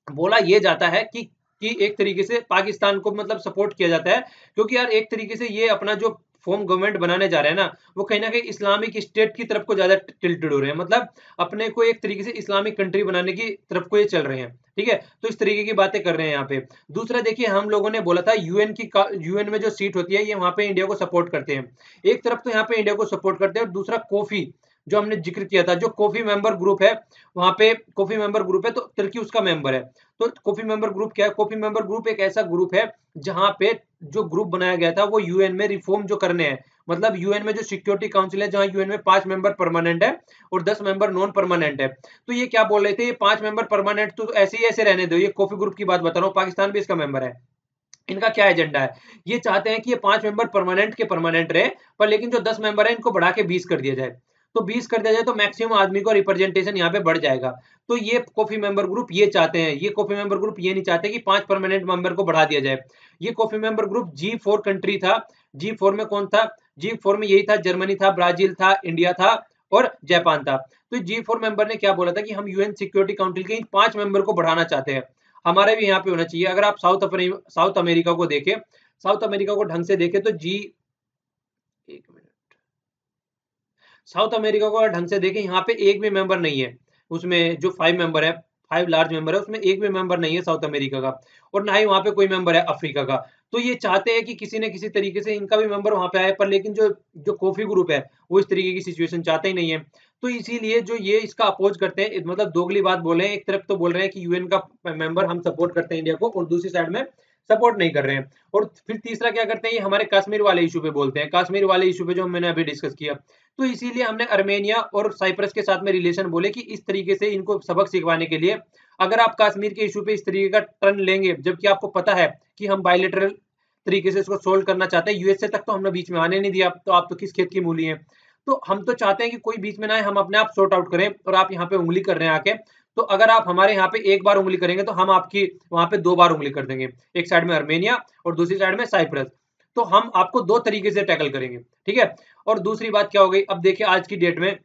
S1: बोला ये जाता है कि एक तरीके से पाकिस्तान को मतलब सपोर्ट किया जाता है, क्योंकि यार एक तरीके से ये अपना जो फॉर्म गवर्नमेंट बनाने जा रहे हैं ना, वो कहीं ना कहीं इस्लामिक स्टेट की तरफ को ज्यादा टिल्टेड हो रहे हैं, मतलब अपने को एक तरीके से इस्लामिक कंट्री बनाने की तरफ को ये चल रहे हैं, ठीक है। तो इस तरीके की बातें कर रहे हैं यहाँ पे। दूसरा देखिए, हम लोगों ने बोला था यूएन में जो सीट होती है ये वहां पे इंडिया को सपोर्ट करते हैं। एक तरफ तो यहाँ पे इंडिया को सपोर्ट करते हैं और दूसरा कोफी जो हमने जिक्र किया था, जो कोफी मेंबर ग्रुप है, वहां पे कोफी मेंबर ग्रुप है तो तुर्की उसका मेंबर है। तो कोफी मेंबर ग्रुप क्या है? कोफी मेंबर ग्रुप एक ऐसा ग्रुप है जहां पे जो ग्रुप बनाया गया था वो यूएन में रिफॉर्म जो करने हैं, मतलब यूएन में जो सिक्योरिटी काउंसिल है, जहां यूएन में 5 मेंबर परमानेंट है और 10 मेंबर नॉन परमानेंट है। तो ये क्या बोल रहे थे, ये 5 मेंबर परमानेंट तो ऐसे ही ऐसे रहने दो, ये कोफी ग्रुप की बात बता रहा हूँ, पाकिस्तान भी इसका मेंबर है। इनका क्या एजेंडा है? ये चाहते हैं कि ये 5 मेंबर परमानेंट के परमानेंट रहे, पर लेकिन जो 10 मेंबर है इनको बढ़ा के 20 कर दिया जाए। तो 20 कर दिया जाए तो मैक्सिमम आदमी को रिप्रेजेंटेशन यहाँ पे बढ़ जाएगा। तो ये कॉफी मेंबर ग्रुप ये चाहते हैं, ये कॉफी मेंबर ग्रुप ये नहीं चाहते कि 5 परमानेंट मेंबर को बढ़ा दिया जाए। ये coffee member group G4 country था। G4 में कौन था? G4 में यही था, जर्मनी था, ब्राजील था, इंडिया था और जापान था। तो G4 मेंबर ने क्या बोला था कि हम यूएन सिक्योरिटी काउंसिल के इन 5 मेंबर को बढ़ाना चाहते हैं। हमारे भी यहाँ पे होना चाहिए। अगर आप साउथ अमेरिका को देखें, साउथ अमेरिका को ढंग से देखें तो एक मिनट, साउथ अमेरिका को अगर ढंग से देखें, यहाँ पे एक भी मेंबर नहीं है उसमें, जो 5 मेंबर है, 5 लार्ज मेंबर है, उसमें एक भी मेंबर नहीं है साउथ अमेरिका का, और ना ही वहाँ पे कोई मेंबर है अफ्रीका का। तो ये चाहते हैं कि किसी न किसी तरीके से इनका भी मेंबर वहाँ पे आए, पर लेकिन जो जो कॉफी ग्रुप है वो इस तरीके की सिचुएशन चाहते ही नहीं है। तो इसीलिए जो ये इसका अपोज करते हैं, मतलब दोगली बात बोले हैं। एक तरफ तो बोल रहे हैं कि यूएन का मेंबर हम सपोर्ट करते हैं इंडिया को, और दूसरी साइड में सपोर्ट नहीं कर रहे हैं। और फिर तीसरा क्या करते हैं, ये हमारे कश्मीर वाले इशू पे बोलते हैं, कश्मीर वाले इशू पे जो मैंने अभी डिस्कस किया। तो इसीलिए हमने अर्मेनिया और साइप्रस के साथ में रिलेशन बोले कि इस तरीके से इनको सबक सिखवाने के लिए, अगर आप कश्मीर के इशू पे इस तरीके का टर्न लेंगे, जबकि आपको पता है कि हम बायलेटरल तरीके से इसको सोल्व करना चाहते हैं, यूएसए तक तो हमने बीच में आने नहीं दिया, तो आप तो किस खेत की मूली हैं। तो हम तो चाहते हैं कि कोई बीच में ना आए, हम अपने आप सॉर्ट आउट करें, और आप यहाँ पे उंगली कर रहे हैं आके। तो अगर आप हमारे यहाँ पे एक बार उंगली करेंगे तो हम आपकी वहां पे 2 बार उंगली कर देंगे, एक साइड में अर्मेनिया और दूसरी साइड में साइप्रस। तो हम आपको 2 तरीके से टैकल करेंगे, ठीक है। और दूसरी बात क्या हो गई, अब देखिए आज की डेट में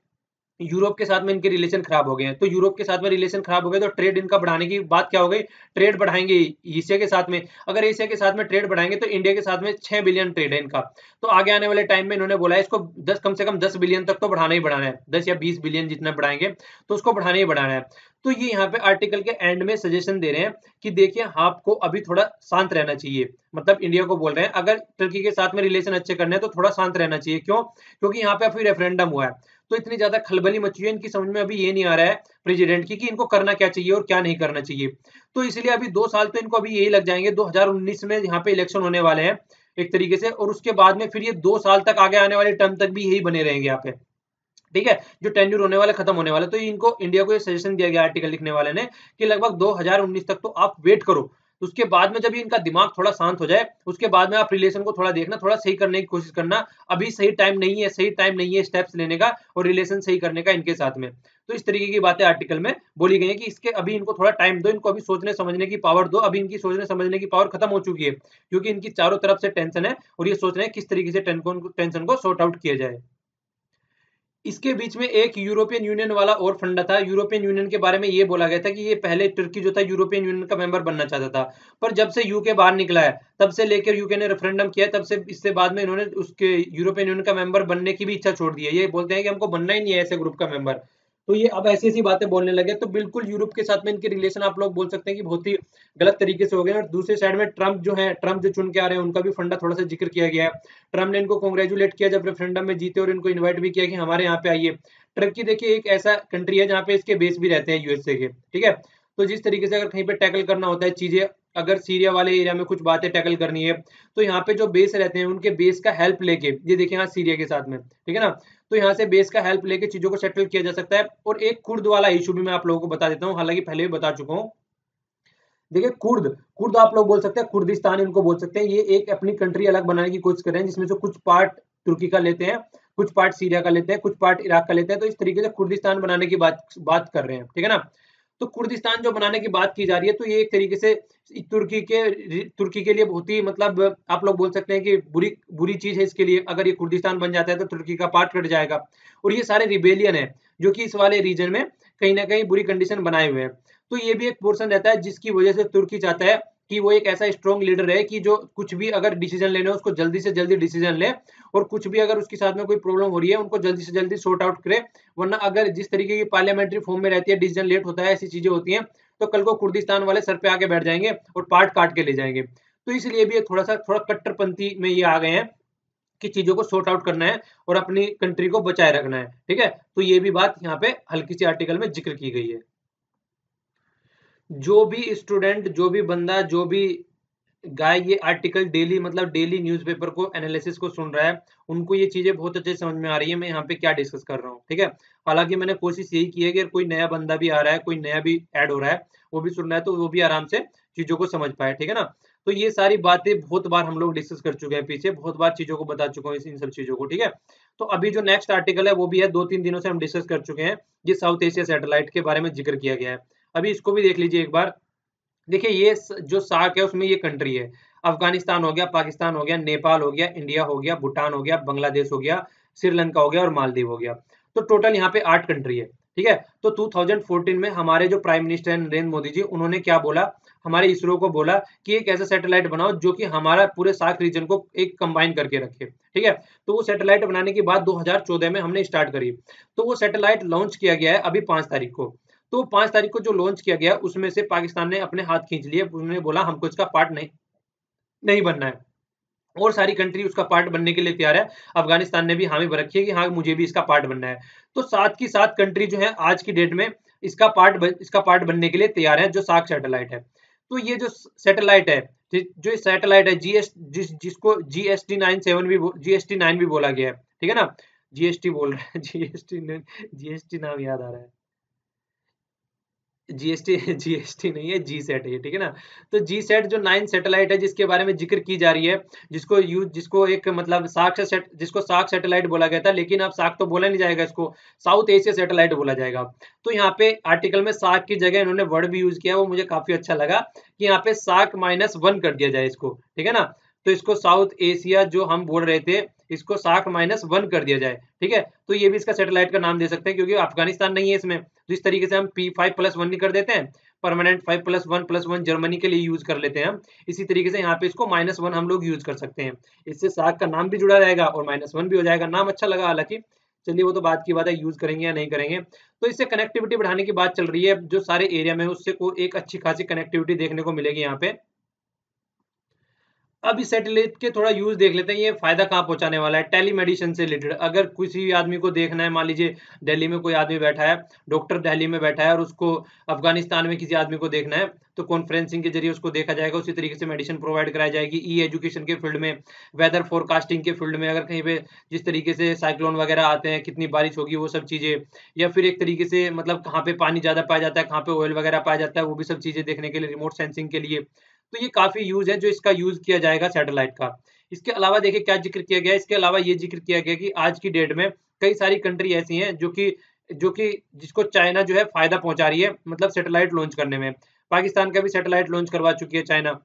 S1: यूरोप के साथ में इनके रिलेशन खराब हो गए हैं। तो यूरोप के साथ में रिलेशन खराब हो गए तो ट्रेड इनका बढ़ाने की बात क्या हो गई, ट्रेड बढ़ाएंगे एशिया के साथ में। अगर एशिया के साथ में ट्रेड बढ़ाएंगे तो इंडिया के साथ में 6 बिलियन ट्रेड है इनका। तो आगे आने वाले टाइम में इन्होंने बोला है इसको 10, कम से कम 10 बिलियन तक तो बढ़ाना ही बढ़ाना है, 10 या 20 बिलियन जितना बढ़ाएंगे तो उसको बढ़ाना ही बढ़ाना है। तो ये यहाँ पे आर्टिकल के एंड में सजेशन दे रहे हैं कि देखिए आपको अभी थोड़ा शांत रहना चाहिए, मतलब इंडिया को बोल रहे हैं अगर तुर्की के साथ में रिलेशन अच्छे करने हैं तो थोड़ा शांत रहना चाहिए। क्यों? क्योंकि यहाँ पे अभी रेफरेंडम हुआ है, तो इतनी ज्यादा खलबली मची है, इनकी समझ में अभी ये नहीं आ रहा है प्रेसिडेंट की कि इनको करना क्या चाहिए और क्या नहीं करना चाहिए। तो इसलिए अभी 2 साल तो इनको अभी यही लग जाएंगे, 2019 में यहाँ पे इलेक्शन होने वाले हैं एक तरीके से, और उसके बाद में फिर ये 2 साल तक आगे आने वाले टर्म तक भी यही बने रहेंगे यहाँ पे, ठीक है। जो टेन्योर होने वाला खत्म होने वाला, तो इनको इंडिया को ये सजेशन दिया गया आर्टिकल लिखने वाले ने कि लगभग 2019 तक तो आप वेट करो, उसके बाद में जब इनका दिमाग थोड़ा शांत हो जाए उसके बाद में आप रिलेशन को थोड़ा देखना, थोड़ा सही करने की कोशिश करना। अभी सही टाइम नहीं है, सही टाइम नहीं है स्टेप्स लेने का और रिलेशन सही करने का इनके साथ में। तो इस तरीके की बातें आर्टिकल में बोली गई है कि इसके अभी इनको थोड़ा टाइम दो, इनको अभी सोचने समझने की पावर दो। अभी इनकी सोचने समझने की पावर खत्म हो चुकी है, क्योंकि इनकी चारों तरफ से टेंशन है और ये सोच रहे हैं किस तरीके से टेंशन को सॉर्ट आउट किया जाए। इसके बीच में एक यूरोपियन यूनियन वाला और फंडा था। यूरोपियन यूनियन के बारे में ये बोला गया था कि ये पहले तुर्की जो था यूरोपियन यूनियन का मेंबर बनना चाहता था, पर जब से यूके बाहर निकला है तब से लेकर यूके ने रेफरेंडम किया, तब से इससे बाद में इन्होंने उसके यूरोपियन यूनियन का मेंबर बनने की भी इच्छा छोड़ दी है। ये बोलते हैं कि हमको बनना ही नहीं है ऐसे ग्रुप का मेंबर। तो ये अब ऐसी ऐसी बातें बोलने लगे, तो बिल्कुल यूरोप के साथ में इनके रिलेशन आप लोग बोल सकते हैं कि बहुत ही गलत तरीके से हो गए। और दूसरी साइड में ट्रम्प जो है, ट्रम्प जो चुन के आ रहे हैं उनका भी फंडा थोड़ा सा जिक्र किया गया है। ट्रम्प ने इनको कॉन्ग्रेचुलेट किया जब रेफरेंडम में जीते, और इनको इन्वाइट भी किया कि हमारे यहाँ पे आइए। टर्की देखिए एक ऐसा कंट्री है जहाँ पे इसके बेस भी रहते हैं यूएसए के, ठीक है। तो जिस तरीके से अगर कहीं पे टैकल करना होता है चीजें, अगर सीरिया वाले एरिया में कुछ बातें टैकल करनी है, तो यहाँ पे जो बेस रहते हैं उनके बेस का हेल्प लेके, ये देखिए यहाँ सीरिया के साथ में, ठीक है ना। तो यहाँ से बेस का हेल्प लेके चीजों को सेटल किया जा सकता है। और एक कुर्द वाला इशू भी मैं आप लोगों को बता देता हूँ, हालांकि पहले भी बता चुका हूँ। देखिए कुर्द, कुर्द आप लोग बोल सकते हैं, कुर्दिस्तान इनको बोल सकते हैं। ये एक अपनी कंट्री अलग बनाने की कोशिश कर रहे हैं, जिसमें से कुछ पार्ट तुर्की का लेते हैं, कुछ पार्ट सीरिया का लेते हैं, कुछ पार्ट इराक का लेते हैं। तो इस तरीके से कुर्दिस्तान बनाने की बात कर रहे हैं, ठीक है ना। तो कुर्दिस्तान जो बनाने की बात की जा रही है, तो ये एक तरीके से तुर्की के लिए बहुत ही, मतलब आप लोग बोल सकते हैं कि बुरी बुरी चीज है इसके लिए। अगर ये कुर्दिस्तान बन जाता है तो तुर्की का पार्ट कट जाएगा, और ये सारे रिबेलियन है जो कि इस वाले रीजन में कहीं ना कहीं बुरी कंडीशन बनाए हुए हैं। तो ये भी एक पोर्शन रहता है जिसकी वजह से तुर्की चाहता है कि वो एक ऐसा स्ट्रॉन्ग लीडर है कि जो कुछ भी अगर डिसीजन लेने हो उसको जल्दी से जल्दी डिसीजन ले, और कुछ भी अगर उसके साथ में कोई प्रॉब्लम हो रही है उनको जल्दी से जल्दी सॉर्ट आउट करे। वरना अगर जिस तरीके की पार्लियामेंट्री फॉर्म में रहती है, डिसीजन लेट होता है, ऐसी चीजें होती हैं, तो कल को कुर्दिस्तान वाले सर पे आके बैठ जाएंगे और पार्ट काट के ले जाएंगे। तो इसलिए भी थोड़ा कट्टरपंथी में ये आ गए हैं कि चीजों को सॉर्ट आउट करना है और अपनी कंट्री को बचाए रखना है। ठीक है, तो ये भी बात यहाँ पे हल्की सी आर्टिकल में जिक्र की गई है। जो भी स्टूडेंट, जो भी बंदा, जो भी गाय ये आर्टिकल डेली मतलब डेली न्यूज़पेपर को एनालिसिस को सुन रहा है, उनको ये चीजें बहुत अच्छे से समझ में आ रही है मैं यहाँ पे क्या डिस्कस कर रहा हूँ। ठीक है, हालांकि मैंने कोशिश यही की है कि अगर कोई नया बंदा भी आ रहा है, कोई नया भी ऐड हो रहा है, वो भी सुन रहा है, तो वो भी आराम से चीजों को समझ पाए। ठीक है ना, तो ये सारी बातें बहुत बार हम लोग डिस्कस कर चुके हैं, पीछे बहुत बार चीजों को बता चुका हूँ इन सब चीजों को। ठीक है, तो अभी जो नेक्स्ट आर्टिकल है वो भी है, 2-3 दिनों से हम डिस्कस कर चुके हैं, ये साउथ एशिया सैटेलाइट के बारे में जिक्र किया गया है। अभी इसको भी देख लीजिए एक बार। देखिए ये जो सार्क है उसमें ये कंट्री है, अफगानिस्तान हो गया, पाकिस्तान हो गया, नेपाल हो गया, इंडिया हो गया, भूटान हो गया, बांग्लादेश हो गया, श्रीलंका हो गया और मालदीव हो गया। तो टोटल यहाँ पे 8 कंट्री है। ठीक है, तो 2014 में हमारे जो प्राइम मिनिस्टर है नरेंद्र मोदी जी, उन्होंने क्या बोला, हमारे इसरो को बोला कि एक ऐसा सैटेलाइट बनाओ जो कि हमारा पूरे सार्क रीजन को एक कंबाइन करके रखे। ठीक है, तो वो सैटेलाइट बनाने की बात 2014 में हमने स्टार्ट करी। तो वो सैटेलाइट लॉन्च किया गया है अभी 5 तारीख को। तो 5 तारीख को जो लॉन्च किया गया उसमें से पाकिस्तान ने अपने हाथ खींच लिए, उन्होंने बोला हमको इसका पार्ट नहीं नहीं बनना है, और सारी कंट्री उसका पार्ट बनने के लिए तैयार है। अफगानिस्तान ने भी हामी भर रखी है कि हाँ मुझे भी इसका पार्ट बनना है। तो 7 की 7 कंट्री जो है आज की डेट में इसका पार्ट बनने के लिए तैयार है, जो सार्क सैटेलाइट है। तो ये जो सैटेलाइट है, जो सैटेलाइट है जिसको जीएसटी 9 भी बोला गया है। ठीक है ना, जीएसटी बोल रहे हैं जीएसटी नाम याद आ रहा है, जीएसटी जीएसटी नहीं है, जी सेट है ये। ठीक है ना, तो जी सेट जो 9 सैटेलाइट है जिसके बारे में जिक्र की जा रही है, जिसको एक मतलब जिसको सार्क सैटेलाइट बोला गया था, लेकिन अब सार्क तो बोला नहीं जाएगा, इसको साउथ एशिया सैटेलाइट बोला जाएगा। तो यहाँ पे आर्टिकल में सार्क की जगह इन्होंने वर्ड भी यूज किया, वो मुझे काफी अच्छा लगा कि यहाँ पे सार्क -1 कर दिया जाए इसको। ठीक है ना, तो इसको साउथ एशिया जो हम बोल रहे थे, इसको सार्क -1 कर दिया जाए। ठीक है, तो ये भी इसका सैटेलाइट का नाम दे सकते हैं, क्योंकि अफगानिस्तान नहीं है इसमें। तो इस तरीके से हम P5+1 नहीं कर देते हैं, परमानेंट 5+1+1 जर्मनी के लिए यूज कर लेते हैं हम। इसी तरीके से यहाँ पे इसको -1 हम लोग यूज कर सकते हैं। इससे सार्क का नाम भी जुड़ा रहेगा और -1 भी हो जाएगा। नाम अच्छा लगा, हालांकि चलिए वो तो बात की बात है, यूज करेंगे या नहीं करेंगे। तो इससे कनेक्टिविटी बढ़ाने की बात चल रही है, जो सारे एरिया में उससे को एक अच्छी खासी कनेक्टिविटी देखने को मिलेगी यहाँ पे। अब इस सैटेलाइट के थोड़ा यूज देख लेते हैं, ये फायदा कहाँ पहुंचाने वाला है। टेलीमेडिसिन से रिलेटेड, अगर किसी आदमी को देखना है, मान लीजिए दिल्ली में कोई आदमी बैठा है, डॉक्टर दिल्ली में बैठा है और उसको अफगानिस्तान में किसी आदमी को देखना है, तो कॉन्फ्रेंसिंग के जरिए उसको देखा जाएगा। उसी तरीके से मेडिसिन प्रोवाइड कराई जाएगी। ई एजुकेशन के फील्ड में, वेदर फोरकास्टिंग के फील्ड में, अगर कहीं पे जिस तरीके से साइक्लोन वगैरह आते हैं, कितनी बारिश होगी, वो सब चीजें, या फिर एक तरीके से मतलब कहाँ पे पानी ज्यादा पाया जाता है, कहाँ पे ऑयल वगैरह पाया जाता है, वो भी सब चीजें देखने के लिए, रिमोट सेंसिंग के लिए। तो ये काफी यूज है जो इसका यूज किया जाएगा सैटेलाइट का। इसके अलावा देखिए क्या जिक्र किया गया है, इसके अलावा ये जिक्र किया गया कि आज की डेट में कई सारी कंट्री ऐसी हैं जो कि जिसको चाइना जो है फायदा पहुंचा रही है, मतलब सैटेलाइट लॉन्च करने में। पाकिस्तान का भी सैटेलाइट लॉन्च करवा चुकी है चाइना।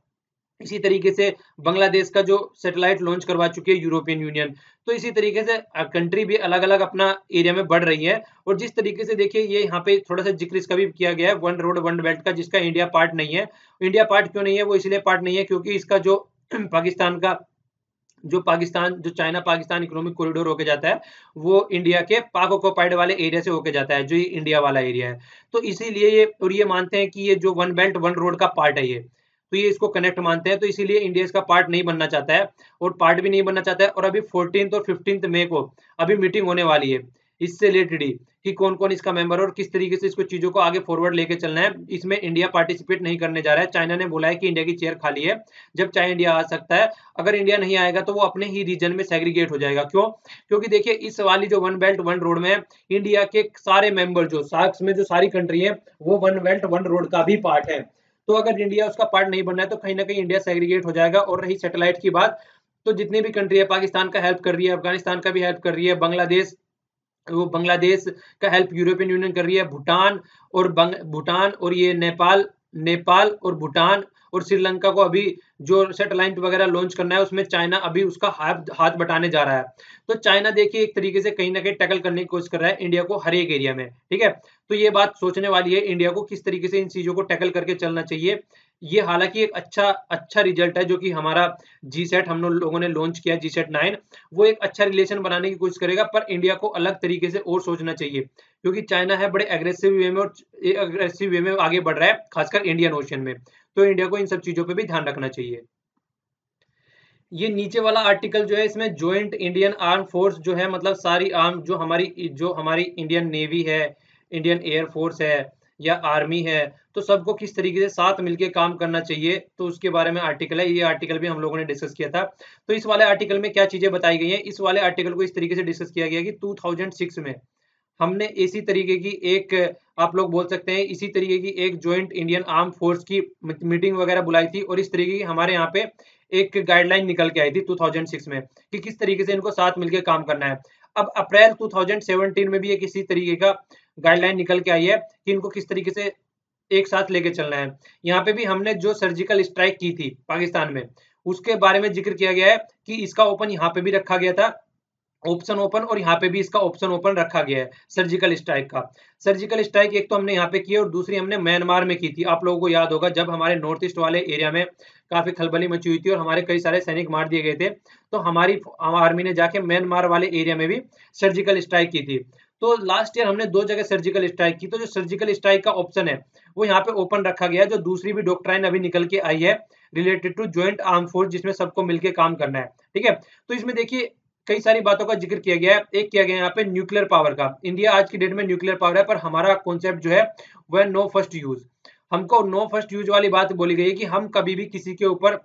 S1: इसी तरीके से बांग्लादेश का जो सैटेलाइट लॉन्च करवा चुकी है यूरोपियन यूनियन। तो इसी तरीके से कंट्री भी अलग अलग अपना एरिया में बढ़ रही है। और जिस तरीके से देखिए ये यहाँ पे थोड़ा सा जिक्र इसका भी किया गया है, वन रोड वन बेल्ट का, जिसका इंडिया पार्ट नहीं है। इंडिया पार्ट क्यों नहीं है, वो इसलिए पार्ट नहीं है क्योंकि इसका जो पाकिस्तान का जो चाइना पाकिस्तान इकोनॉमिक कॉरिडोर होके जाता है, वो इंडिया के पाक ऑक्युपाइड वाले एरिया से होके जाता है, जो ये इंडिया वाला एरिया है। तो इसीलिए ये मानते हैं कि ये जो वन बेल्ट वन रोड का पार्ट है ये, तो ये इसको कनेक्ट मानते हैं। तो इसीलिए इंडिया इसका पार्ट नहीं बनना चाहता है, और पार्ट भी नहीं बनना चाहता है। और अभी 14 और 15 मई को अभी मीटिंग होने वाली है इससे रिलेटेड ही, कि कौन कौन इसका मेंबर है और किस तरीके से इसको चीजों को आगे फॉरवर्ड लेके चलना है। इसमें इंडिया पार्टिसिपेट नहीं करने जा रहा है। चाइना ने बोला है कि इंडिया की चेयर खाली है, जब चाहे इंडिया आ सकता है। अगर इंडिया नहीं आएगा तो वो अपने ही रीजन में सेग्रीगेट हो जाएगा। क्यों? क्योंकि देखिए इस वाली जो वन बेल्ट वन रोड में है, इंडिया के सारे मेंबर जो सार्क में जो सारी कंट्री है, वो वन बेल्ट वन रोड का भी पार्ट है। तो अगर इंडिया उसका पार्ट नहीं बनना है तो कहीं ना कहीं इंडिया सेग्रीगेट हो जाएगा। और रही सैटेलाइट की बात, तो जितनी भी कंट्री है, पाकिस्तान का हेल्प कर रही है, अफगानिस्तान का भी हेल्प कर रही है, बांग्लादेश का हेल्प यूरोपियन यूनियन कर रही है, भूटान और ये नेपाल नेपाल और भूटान और श्रीलंका को अभी जो सैटेलाइट वगैरह लॉन्च करना है, उसमें चाइना अभी उसका हाथ हाथ बटाने जा रहा है। तो चाइना देखिए एक तरीके से कहीं ना कहीं टैकल करने की कोशिश कर रहा है इंडिया को हर एक एरिया में। ठीक है, तो ये बात सोचने वाली है इंडिया को, किस तरीके से इन चीजों को टैकल करके चलना चाहिए। ये हालांकि एक अच्छा अच्छा रिजल्ट है जो कि हमारा जी सेट हम लोगों ने लॉन्च किया, जी सेट 9, वो एक अच्छा रिलेशन बनाने की कोशिश करेगा। पर इंडिया को अलग तरीके से और सोचना चाहिए, क्योंकि चाइना है बड़े एग्रेसिव वे में, और एग्रेसिव वे में आगे बढ़ रहा है, खासकर इंडियन ओशन में। तो इंडिया को इन सब चीजों पे भी ध्यान रखना चाहिए। ये नीचे वाला आर्टिकल जो है इसमें जॉइंट इंडियन आर्म फोर्स जो है मतलब सारी आर्म जो हमारी इंडियन नेवी है, इंडियन एयर फोर्स है या आर्मी है, तो सबको किस तरीके से साथ मिलके काम करना चाहिए, तो उसके बारे में आर्टिकल है। ये आर्टिकल भी हम लोगों ने डिस्कस किया था। तो इस वाले आर्टिकल में क्या चीजें बताई गई हैं, इस वाले आर्टिकल को इस तरीके से डिस्कस किया गया कि 2006 में हमने इसी तरीके की एक, आप लोग बोल सकते हैं इसी तरीके की एक जॉइंट इंडियन आर्म फोर्स की मीटिंग वगैरह बुलाई थी, और इस तरीके की हमारे यहाँ पे एक गाइडलाइन निकल के आई थी 2006 में कि किस तरीके से इनको साथ मिलकर काम करना है। अब अप्रैल 2017 में भी एक इसी तरीके का गाइडलाइन निकल के आई है कि इनको किस तरीके से एक साथ लेके चलना है। यहाँ पे भी हमने जो सर्जिकल स्ट्राइक की थी पाकिस्तान में, उसके बारे में जिक्र किया गया है कि इसका ओपन यहाँ पे भी रखा गया था, ऑप्शन ओपन, और यहाँ पे भी इसका ऑप्शन ओपन रखा गया है सर्जिकल स्ट्राइक का। सर्जिकल स्ट्राइक एक तो हमने यहाँ पे की और दूसरी हमने म्यांमार में की थी। आप लोगों को याद होगा जब हमारे नॉर्थ ईस्ट वाले एरिया में काफी खलबली मची हुई थी और हमारे कई सारे सैनिक मार दिए गए थे, तो हमारी आर्मी ने जाके म्यांमार वाले एरिया में भी सर्जिकल स्ट्राइक की थी। तो लास्ट ईयर हमने 2 जगह सर्जिकल स्ट्राइक की, तो जो सर्जिकल स्ट्राइक का ऑप्शन है वो यहाँ पे ओपन रखा गया है। जो दूसरी भी डॉक्ट्राइन अभी निकल के आई है related to joint arm force, जिसमें सबको मिलकर काम करना है, ठीक है। तो इसमें देखिए कई सारी बातों का जिक्र किया गया है। एक किया गया है यहाँ पे न्यूक्लियर पावर का। इंडिया आज की डेट में न्यूक्लियर पावर है, पर हमारा कॉन्सेप्ट जो है वो है नो फर्स्ट यूज। हमको नो फर्स्ट यूज वाली बात बोली गई है कि हम कभी भी किसी के ऊपर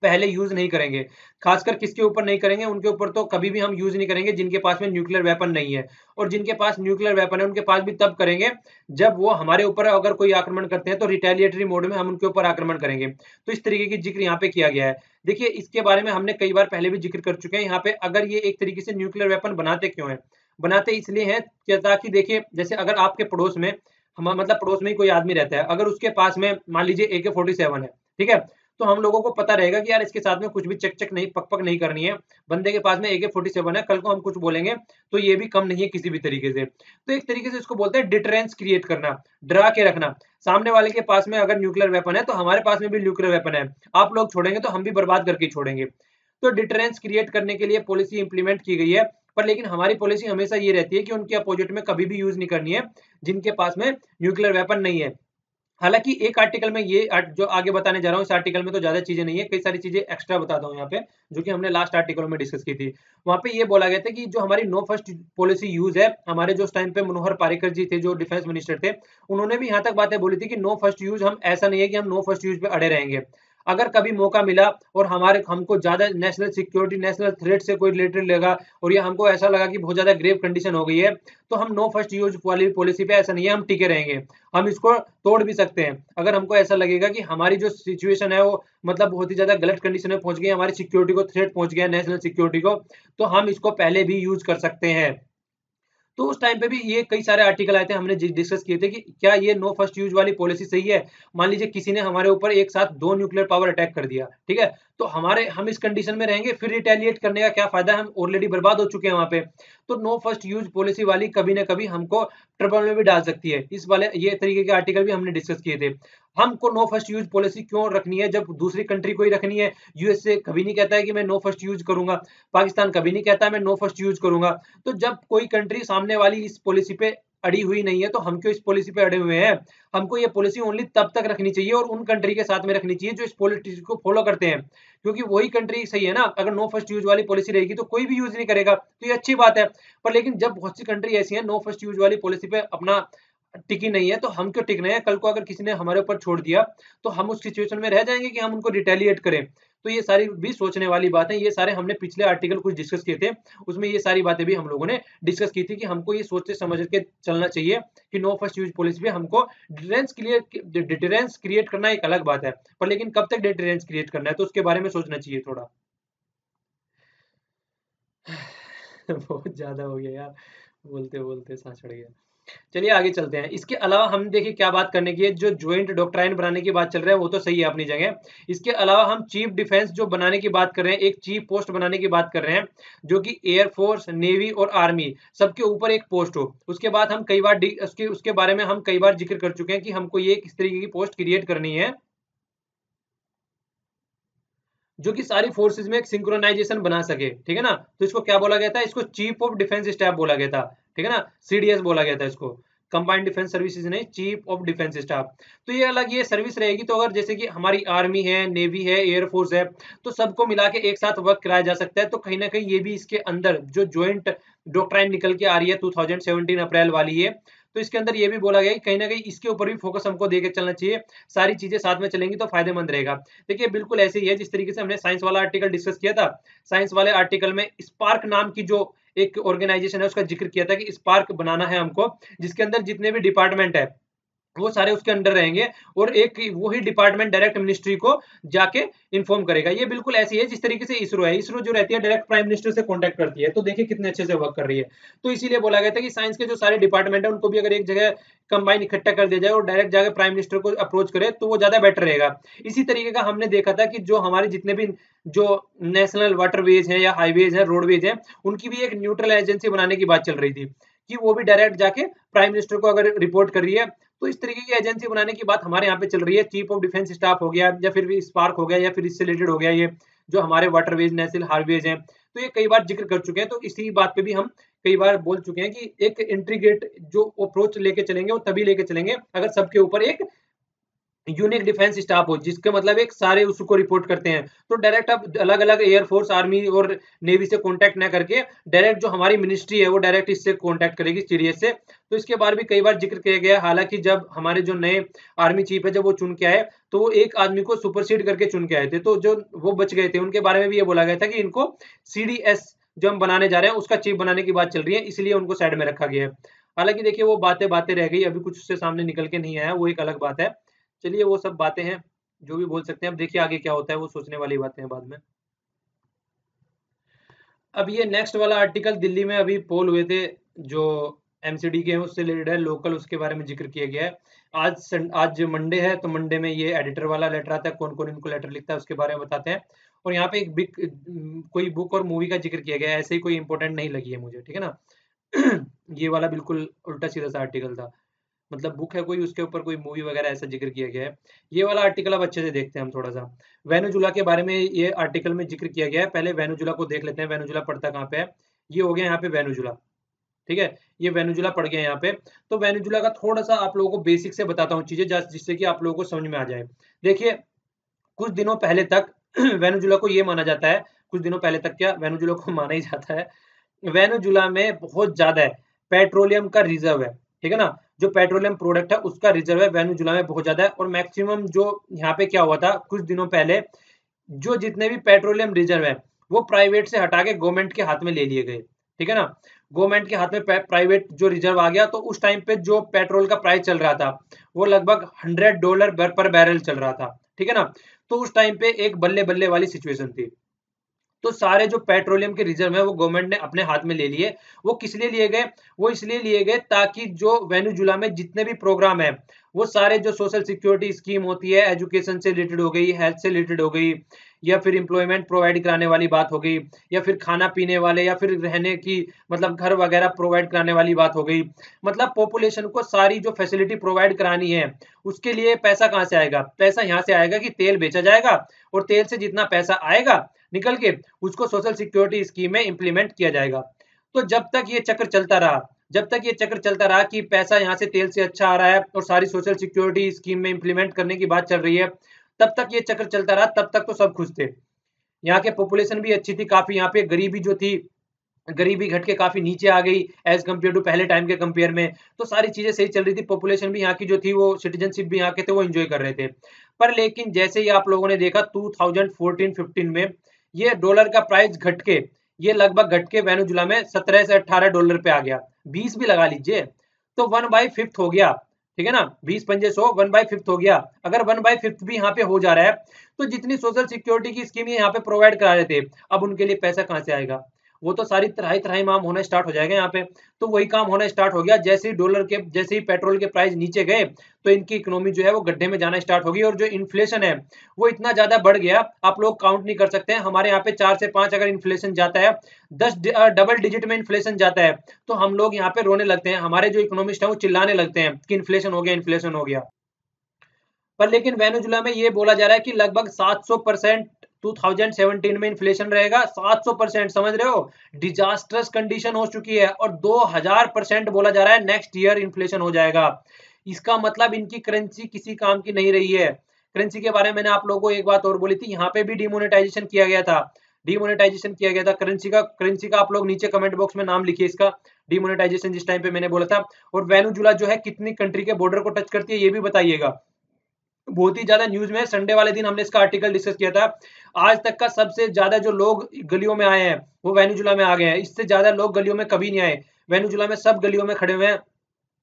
S1: पहले यूज नहीं करेंगे। खासकर किसके ऊपर नहीं करेंगे, उनके ऊपर तो कभी भी हम यूज नहीं करेंगे जिनके पास में न्यूक्लियर वेपन नहीं है। और जिनके पास न्यूक्लियर वेपन है उनके पास भी तब करेंगे जब वो हमारे ऊपर अगर कोई आक्रमण करते हैं तो रिटेलिएटरी मोड में हम उनके ऊपर आक्रमण करेंगे। तो इस तरीके की जिक्र यहाँ पे किया गया है। देखिए इसके बारे में हमने कई बार पहले भी जिक्र कर चुके हैं यहाँ पे। अगर ये एक तरीके से न्यूक्लियर वेपन बनाते क्यों है, बनाते इसलिए हैं ताकि देखिए जैसे अगर आपके पड़ोस में हम मतलब पड़ोस में ही कोई आदमी रहता है, अगर उसके पास में मान लीजिए AK-47 है, ठीक है, तो हम लोगों को पता रहेगा कि यार इसके साथ में कुछ भी चक-चक नहीं, पक-पक नहीं करनी है। बंदे के पास में AK-47 है, कल को हम कुछ बोलेंगे तो ये भी कम नहीं है किसी भी तरीके से। तो एक तरीके से इसको बोलते हैं डिटरेंस क्रिएट करना, डरा के रखना। सामने वाले के पास में अगर न्यूक्लियर वेपन है तो हमारे पास में भी न्यूक्लियर वेपन है। आप लोग छोड़ेंगे तो हम भी बर्बाद करके ही छोड़ेंगे। तो डिटरेंस क्रिएट करने के लिए पॉलिसी इंप्लीमेंट की गई है, पर लेकिन हमारी पॉलिसी हमेशा ये रहती है कि उनके अपोजिट में कभी भी यूज नहीं करनी है जिनके पास में न्यूक्लियर वेपन नहीं है। हालांकि एक आर्टिकल में ये जो आगे बताने जा रहा हूँ, इस आर्टिकल में तो ज्यादा चीजें नहीं है, कई सारी चीजें एक्स्ट्रा बताता हूँ यहाँ पे, जो कि हमने लास्ट आर्टिकल में डिस्कस की थी। वहां पे ये बोला गया था कि जो हमारी नो फर्स्ट पॉलिसी यूज है, हमारे जो उस टाइम पे मनोहर पारिकर जी थे जो डिफेंस मिनिस्टर थे, उन्होंने भी यहाँ तक बातें बोली थी कि नो फर्स्ट यूज, हम ऐसा नहीं है कि हम नो फर्स्ट यूज पे अड़े रहेंगे। अगर कभी मौका मिला और हमारे हमको ज्यादा नेशनल सिक्योरिटी, नेशनल थ्रेट से कोई रिलेटेड लगा और या हमको ऐसा लगा कि बहुत ज्यादा ग्रेव कंडीशन हो गई है, तो हम नो फर्स्ट यूज वाली पॉलिसी पे ऐसा नहीं है हम टिके रहेंगे। हम इसको तोड़ भी सकते हैं अगर हमको ऐसा लगेगा कि हमारी जो सिचुएशन है वो मतलब बहुत ही ज्यादा गलत कंडीशन में पहुंच गई, हमारी सिक्योरिटी को थ्रेट पहुंच गया, नेशनल सिक्योरिटी को, तो हम इसको पहले भी यूज कर सकते हैं। तो उस टाइम पे भी ये कई सारे आर्टिकल आए थे, हमने डिस्कस किए थे कि क्या ये नो फर्स्ट यूज वाली पॉलिसी सही है। मान लीजिए किसी ने हमारे ऊपर एक साथ 2 न्यूक्लियर पावर अटैक कर दिया, ठीक है, तो हम इस कंडीशन में रहेंगे, फिर रिटेलिएट करने का क्या फायदा, हम ऑलरेडी बर्बाद हो चुके हैं वहां पे। तो नो फर्स्ट यूज पॉलिसी वाली कभी ना कभी हमको ट्रबल में भी डाल सकती है। इस वाले ये तरीके के आर्टिकल भी हमने डिस्कस किए थे। हमको नो फर्स्ट यूज पॉलिसी क्यों रखनी है जब दूसरी कंट्री को ही रखनी है। यूएसए कभी नहीं कहता है कि मैं नो फर्स्ट यूज करूंगा, पाकिस्तान कभी नहीं कहता है मैं नो फर्स्ट यूज करूंगा। तो जब कोई कंट्री सामने वाली इस पॉलिसी पे अड़ी हुई नहीं है तो हम क्यों इस पॉलिसी पे अड़े हुए हैं। हमको ये पॉलिसी ओनली तब तक रखनी चाहिए और उन कंट्री के साथ में रखनी चाहिए जो इस पॉलिसी को फॉलो करते हैं, क्योंकि वही कंट्री सही है ना। अगर नो फर्स्ट यूज वाली पॉलिसी रहेगी तो कोई भी यूज नहीं करेगा, तो ये अच्छी बात है। पर लेकिन जब बहुत सी कंट्री ऐसी है नो फर्स्ट यूज वाली पॉलिसी पे अपना टिकी नहीं है, तो हम क्यों टिक रहे हैं। कल को अगर किसी ने हमारे ऊपर छोड़ दिया तो हम उस सिचुएशन में रह जाएंगे कि हम उनको रिटेलिएट करें। तो ये सारी भी सोचने वाली बात है। ये सारे हमने पिछले आर्टिकल कुछ डिस्कस किए थे, उसमें ये सारी बातें भी हम लोगों ने डिस्कस की थी कि हमको ये सोच समझ के चलना चाहिए कि नो फर्स्ट यूज पॉलिसी पे हमको डिटरेंस क्रिएट करना एक अलग बात है, पर लेकिन कब तक डिटरेंस क्रिएट करना है तो उसके बारे में सोचना चाहिए थोड़ा। बहुत ज्यादा हो गया यार, बोलते बोलते सांस चढ़ गया। चलिए आगे चलते हैं। इसके अलावा हम देखिए क्या बात करने की है, जो ज्वाइंट डॉक्ट्राइन बनाने की बात चल रहा है वो तो सही है अपनी जगह। इसके अलावा हम चीफ डिफेंस जो बनाने की बात कर रहे हैं, एक चीफ पोस्ट बनाने की बात कर रहे हैं, जो कि एयरफोर्स, नेवी और आर्मी सबके ऊपर एक पोस्ट हो। उसके बाद हम कई बार उसके बारे में हम कई बार जिक्र कर चुके हैं कि हमको ये किस तरीके की पोस्ट क्रिएट करनी है, जो कि सारी फोर्सेस में एक सिंक्रोनाइजेशन बना सके, ठीक है ना। तो इसको क्या बोला गया था, इसको चीफ ऑफ डिफेंस स्टाफ बोला गया था, ठीक है ना, CDS बोला गया था इसको। कंबाइंड डिफेंस सर्विसेज नहीं, चीफ ऑफ डिफेंस स्टाफ। तो ये अलग ये सर्विस रहेगी। तो अगर जैसे कि हमारी आर्मी है, नेवी है, एयरफोर्स है, तो सबको मिला के एक साथ वर्क कराया जा सकता है। तो कहीं ना कहीं ये भी इसके अंदर जो ज्वाइंट डॉक्ट्राइन निकल के आ रही है 2017 अप्रैल वाली है, तो इसके अंदर ये भी बोला गया है कि कहीं ना कहीं इसके ऊपर भी फोकस हमको देके चलना चाहिए। सारी चीजें साथ में चलेंगी तो फायदेमंद रहेगा। देखिए बिल्कुल ऐसे ही है जिस तरीके से हमने साइंस वाला आर्टिकल डिस्कस किया था। साइंस वाले आर्टिकल में स्पार्क नाम की जो एक ऑर्गेनाइजेशन है उसका जिक्र किया था कि स्पार्क बनाना है हमको, जिसके अंदर जितने भी डिपार्टमेंट है वो सारे उसके अंडर रहेंगे, और एक वही डिपार्टमेंट डायरेक्ट मिनिस्ट्री को जाके इन्फॉर्म करेगा। ये बिल्कुल ऐसी है जिस तरीके से इसरो है, इसरो जो रहती है डायरेक्ट प्राइम मिनिस्टर से कांटेक्ट करती है। तो देखिए कितने अच्छे से वर्क कर रही है। तो इसीलिए बोला गया था कि साइंस के जो सारे डिपार्टमेंट है उनको भी अगर एक जगह कंबाइन इकट्ठा कर दिया जाए और डायरेक्ट जाकर प्राइम मिनिस्टर को अप्रोच करे तो वो ज्यादा बेटर रहेगा। इसी तरीके का हमने देखा था कि जो हमारे जितने भी जो नेशनल वाटरवेज है या हाईवेज है, रोडवेज है, उनकी भी एक न्यूट्रल एजेंसी बनाने की बात चल रही थी कि वो भी डायरेक्ट जाके प्राइम मिनिस्टर को अगर रिपोर्ट कर रही है। तो इस तरीके की एजेंसी बनाने की बात हमारे यहाँ पे चल रही है। चीफ ऑफ डिफेंस स्टाफ हो गया, या फिर स्पार्क हो गया, या फिर इससे रिलेटेड हो गया ये जो हमारे वाटरवेज नेशनल हाईवेज हैं। तो ये कई बार जिक्र कर चुके हैं। तो इसी बात पे भी हम कई बार बोल चुके हैं कि एक इंटीग्रेट जो अप्रोच लेके चलेंगे वो तभी लेके चलेंगे अगर सबके ऊपर एक यूनिक डिफेंस स्टाफ हो, जिसके मतलब एक सारे उसको रिपोर्ट करते हैं। तो डायरेक्ट अब अलग अलग एयरफोर्स, आर्मी और नेवी से कांटेक्ट ना करके डायरेक्ट जो हमारी मिनिस्ट्री है वो डायरेक्ट इससे कांटेक्ट करेगी, सीडीएस से। तो इसके बारे में भी कई बार जिक्र किया गया। हालांकि जब हमारे जो नए आर्मी चीफ है जब वो चुन के आए तो वो एक आदमी को सुपरसीड करके चुन के आए थे, तो जो वो बच गए थे उनके बारे में भी ये बोला गया था कि इनको सीडीएस जो हम बनाने जा रहे हैं उसका चीफ बनाने की बात चल रही है, इसलिए उनको साइड में रखा गया है। हालांकि देखिए वो बातें बातें रह गई, अभी कुछ उससे सामने निकल के नहीं आया, वो एक अलग बात है। चलिए वो सब बातें हैं, जो भी बोल सकते हैं। अब देखिए आगे क्या होता है, वो सोचने वाली बातें हैं बाद में। अब ये नेक्स्ट वाला आर्टिकल दिल्ली में अभी पोल हुए थे जो एमसीडी के हैं उससे रिलेटेड है, लोकल, उसके बारे में जिक्र किया गया है। आज मंडे है, तो मंडे में ये एडिटर वाला लेटर आता है, कौन कौन इनको लेटर लिखता है उसके बारे में बताते हैं। और यहाँ पे एक बिग कोई बुक और मूवी का जिक्र किया गया है, ऐसे ही कोई इंपॉर्टेंट नहीं लगी है मुझे, ठीक है ना। ये वाला बिल्कुल उल्टा सीधा सा आर्टिकल था, मतलब बुक है कोई, उसके ऊपर कोई मूवी वगैरह ऐसा जिक्र किया गया है। ये वाला आर्टिकल अब अच्छे से देखते हैं हम थोड़ा सा। वेनेजुला के बारे में ये आर्टिकल में जिक्र किया गया है। पहले वेनेजुला को देख लेते हैं, वेनेजुला पड़ता कहाँ पे है। ये हो गया यहाँ पे वेनेजुला, ठीक है। ये वेनेजुला पड़ गया यहाँ पे। तो वेनेजुला का थोड़ा सा आप लोगों को बेसिक से बताता हूँ चीजें, जिससे कि आप लोगों को समझ में आ जाए। देखिए कुछ दिनों पहले तक वेनेजुला को ये माना जाता है, कुछ दिनों पहले तक क्या, वेनेजुला को माना ही जाता है, वेनेजुला में बहुत ज्यादा है पेट्रोलियम का रिजर्व है, ठीक है ना। जो पेट्रोलियम प्रोडक्ट है उसका रिजर्व है वेनेजुला में बहुत ज्यादा है। और मैक्सिमम जो यहाँ पे क्या हुआ था कुछ दिनों पहले, जो जितने भी पेट्रोलियम रिजर्व है वो प्राइवेट से हटा के गवर्नमेंट के हाथ में ले लिए गए, ठीक है ना। गवर्नमेंट के हाथ में प्राइवेट जो रिजर्व आ गया, तो उस टाइम पे जो पेट्रोल का प्राइस चल रहा था वो लगभग $100 पर बैरल चल रहा था, ठीक है ना। तो उस टाइम पे एक बल्ले बल्ले वाली सिचुएशन थी। तो सारे जो पेट्रोलियम के रिजर्व है वो गवर्नमेंट ने अपने हाथ में ले लिए। वो किस लिए लिए गए, वो इसलिए लिए गए ताकि जो वेनेजुला में जितने भी प्रोग्राम है वो सारे, जो सोशल सिक्योरिटी स्कीम होती है, एजुकेशन से रिलेटेड हो गई, हेल्थ से रिलेटेड हो गई, या फिर एम्प्लॉयमेंट प्रोवाइड कराने वाली बात हो गई, या फिर खाना पीने वाले, या फिर रहने की मतलब घर वगैरह प्रोवाइड कराने वाली बात हो गई, मतलब पॉपुलेशन को सारी जो फैसिलिटी प्रोवाइड करानी है, उसके लिए पैसा कहाँ से आएगा, पैसा यहाँ से आएगा कि तेल बेचा जाएगा, और तेल से जितना पैसा आएगा निकल के उसको सोशल सिक्योरिटी स्कीम में इंप्लीमेंट किया जाएगा। तो जब तक ये चक्र चलता रहा, जब तक ये चक्र चलता रहा कि पैसा यहाँ से तेल से अच्छा आ रहा है और सारी सोशल सिक्योरिटी स्कीम में इंप्लीमेंट करने की बात चल रही है, तब तक ये चक्र चलता रहा, तब तक तो सब खुश थे। यहाँ के पॉपुलेशन भी अच्छी थी काफी, यहाँ पे गरीबी जो थी, गरीबी घट के काफी नीचे आ गई एज कम्पेयर टू पहले टाइम के कंपेयर में। तो सारी चीजें सही चल रही थी, पॉपुलेशन भी यहाँ की जो थी, वो सिटीजनशिप भी यहाँ के थे, वो एंजॉय कर रहे थे। पर लेकिन जैसे ही आप लोगों ने देखा 2014-15 में ये डॉलर का प्राइस घट के, ये लगभग घट के वेनेजुला में $17 से $18 पे आ गया, 20 भी लगा लीजिए, तो 1/5 हो गया, ठीक है ना। 20 पंजे 100, 1/5 हो गया। अगर 1/5 भी यहाँ पे हो जा रहा है, तो जितनी सोशल सिक्योरिटी की स्कीम यहाँ पे प्रोवाइड करा रहे थे, अब उनके लिए पैसा कहाँ से आएगा, वो तो सारी तराई तराई माम होना स्टार्ट हो जाएगा यहाँ पे। तो वही काम होना स्टार्ट हो गया, जैसे ही डॉलर के, जैसे ही पेट्रोल के प्राइस नीचे गए, तो इनकी इकोनॉमी जो है वो गड्ढे में जाना स्टार्ट होगी। और जो इन्फ्लेशन है वो इतना ज्यादा बढ़ गया, आप लोग काउंट नहीं कर सकते हैं। हमारे यहाँ पे 4 से 5 अगर इन्फ्लेशन जाता है, 10 डबल डिजिट में इन्फ्लेशन जाता है, तो हम लोग यहाँ पे रोने लगते हैं, हमारे जो इकोनॉमिस्ट है वो चिल्लाने लगते हैं कि इन्फ्लेशन हो गया, इन्फ्लेशन हो गया। पर लेकिन वेनेजुला में ये बोला जा रहा है कि लगभग 700% 2017 में इन्फ्लेशन रहेगा 700%, समझ रहे हो, डिजास्टर्स कंडीशन हो चुकी है, और 2000% बोला जा रहा है नेक्स्ट ईयर इन्फ्लेशन हो जाएगा। इसका मतलब इनकी करेंसी किसी काम की नहीं रही है। करेंसी के बारे में मैंने आप लोगों को एक बात और बोली थी, यहाँ पे भी डिमोनेटाइजेशन किया गया था, डिमोनेटाइजेशन किया गया था करेंसी का आप लोग नीचे कमेंट बॉक्स में नाम लिखिए इसका, डिमोनेटाइजेशन जिस टाइम पे मैंने बोला था। और वेनेजुला जो है कितनी कंट्री के बॉर्डर को टच करती है ये भी बताइएगा, बहुत ही ज्यादा न्यूज में। संडे वाले दिन हमने इसका आर्टिकल डिस्कस किया था। आज तक का सबसे ज्यादा जो लोग गलियों में आए हैं वो वेनेजुला में आ गए हैं, इससे ज्यादा लोग गलियों में कभी नहीं आए, वेनेजुला में सब गलियों में खड़े हुए हैं।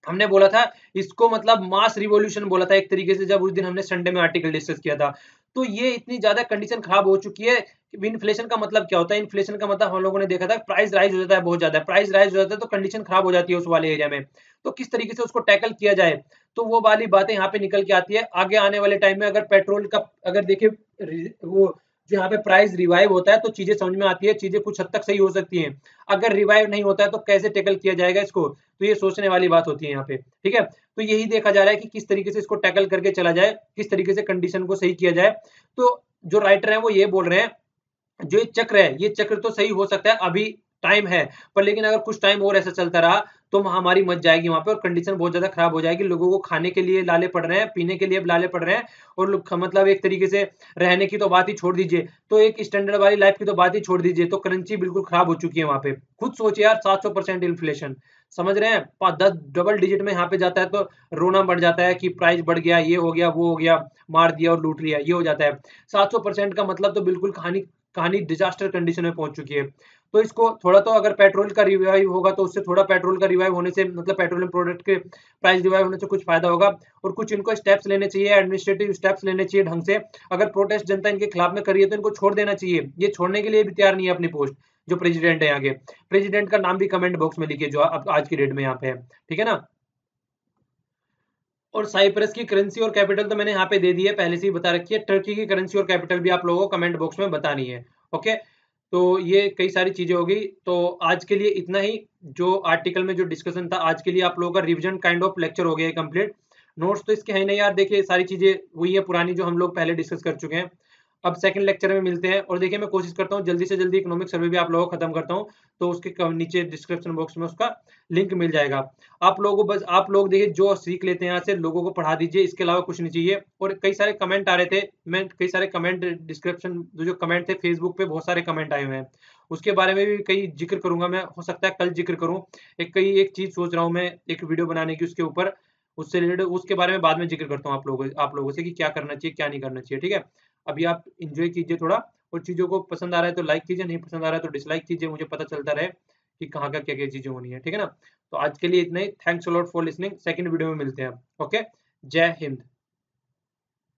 S1: हमने बोला था इसको मतलब मास रिवॉल्यूशन बोला था एक तरीके से, जब उस दिन हमने संडे में आर्टिकल डिस्कस किया था। तो ये इतनी ज्यादा कंडीशन खराब हो चुकी है। इन्फ्लेशन का मतलब क्या होता है, इन्फ्लेशन का मतलब हम लोगों ने देखा था प्राइस राइज हो जाता है, बहुत ज्यादा प्राइस राइज हो जाता है तो कंडीशन खराब हो जाती है उस वाले एरिया में। तो किस तरीके से उसको टैकल किया जाए, तो वो वाली बातें यहाँ पे निकल के आती है। आगे आने वाले टाइम में अगर पेट्रोल का अगर देखिए वो जो यहाँ पे प्राइस रिवाइव होता है तो चीजें समझ में आती है, चीजें कुछ हद तक सही हो सकती हैं। अगर रिवाइव नहीं होता है तो कैसे टैकल किया जाएगा इसको, तो ये सोचने वाली बात होती है यहाँ पे, ठीक है। तो यही देखा जा रहा है कि किस तरीके से इसको टैकल करके चला जाए, किस तरीके से कंडीशन को सही किया जाए। तो जो राइटर है वो ये बोल रहे हैं, जो ये चक्र है ये चक्र तो सही हो सकता है, अभी टाइम है, पर लेकिन अगर कुछ टाइम और ऐसा चलता रहा तो महामारी मच जाएगी वहां पे और कंडीशन बहुत ज्यादा खराब हो जाएगी। लोगों को खाने के लिए लाले पड़ रहे हैं, पीने के लिए लाले पड़ रहे हैं, और मतलब एक तरीके से रहने की तो बात ही छोड़ दीजिए, तो एक स्टैंडर्ड वाली लाइफ की तो बात ही छोड़ दीजिए, तो करेंसी बिल्कुल खराब हो चुकी है वहां पे। खुद सोचिए यार, 700% इन्फ्लेशन, समझ रहे हैं, 10 डबल डिजिट में यहाँ पे जाता है तो रोना बढ़ जाता है कि प्राइस बढ़ गया, ये हो गया, वो हो गया, मार दिया और लूट लिया, ये हो जाता है। 700% का मतलब तो बिल्कुल कहानी कहानी डिजास्टर कंडीशन में पहुंच चुकी है। तो इसको थोड़ा तो अगर पेट्रोल का रिवाइव होगा तो उससे थोड़ा पेट्रोल का रिवाइव होने से मतलब पेट्रोलियम प्रोडक्ट के प्राइस रिवाइव होने से कुछ फायदा होगा, और कुछ इनको स्टेप्स लेने चाहिए, एडमिनिस्ट्रेटिव स्टेप्स लेने चाहिए ढंग से। अगर प्रोटेस्ट जनता इनके खिलाफ में करिए तो इनको छोड़ देना चाहिए, ये छोड़ने के लिए भी तैयार नहीं है अपनी पोस्ट। जो प्रेसिडेंट है आगे, प्रेसिडेंट का नाम भी कमेंट बॉक्स में लिखिए जो अब आज की डेट में यहाँ पे है, ठीक है ना। और साइप्रस की करेंसी और कैपिटल तो मैंने यहाँ पे दे दी है, पहले से ही बता रखी है। टर्की की करेंसी और कैपिटल भी आप लोगों को कमेंट बॉक्स में बतानी है, ओके। तो ये कई सारी चीजें हो गई, तो आज के लिए इतना ही। जो आर्टिकल में जो डिस्कशन था आज के लिए आप लोगों का रिविजन काइंड ऑफ लेक्चर हो गया है कंप्लीट। नोट्स तो इसके है नहीं यार, देखिए सारी चीजें वही है पुरानी जो हम लोग पहले डिस्कस कर चुके हैं। अब सेकंड लेक्चर में मिलते हैं, और देखिए मैं कोशिश करता हूँ जल्दी से जल्दी इकोनॉमिक सर्वे भी आप लोगों को खत्म करता हूँ, तो उसके नीचे डिस्क्रिप्शन बॉक्स में उसका लिंक मिल जाएगा। आप लोगों को बस आप लोग देखिए जो सीख लेते हैं यहाँ से लोगों को पढ़ा दीजिए, इसके अलावा कुछ नहीं चाहिए। और कई सारे कमेंट आ रहे थे, मैं कई सारे कमेंट डिस्क्रिप्शन जो कमेंट थे फेसबुक पे बहुत सारे कमेंट आए हुए हैं, उसके बारे में भी कई जिक्र करूंगा मैं, हो सकता है कल जिक्र करूं। एक चीज सोच रहा हूँ मैं एक वीडियो बनाने की उसके ऊपर, उससे रिलेटेड उसके बारे में बाद में जिक्र करता हूँ आप लोगों से कि क्या करना चाहिए क्या नहीं करना चाहिए, ठीक है। अभी आप इंजॉय कीजिए थोड़ा, और चीजों को पसंद आ रहा है तो लाइक कीजिए, नहीं पसंद आ रहा है तो डिसलाइक कीजिए, मुझे पता चलता रहे कि कहाँ का क्या क्या चीजें होनी है, ठीक है ना। तो आज के लिए इतना ही, thanks a lot for listening, second video में मिलते हैं, ओके। जय हिंद।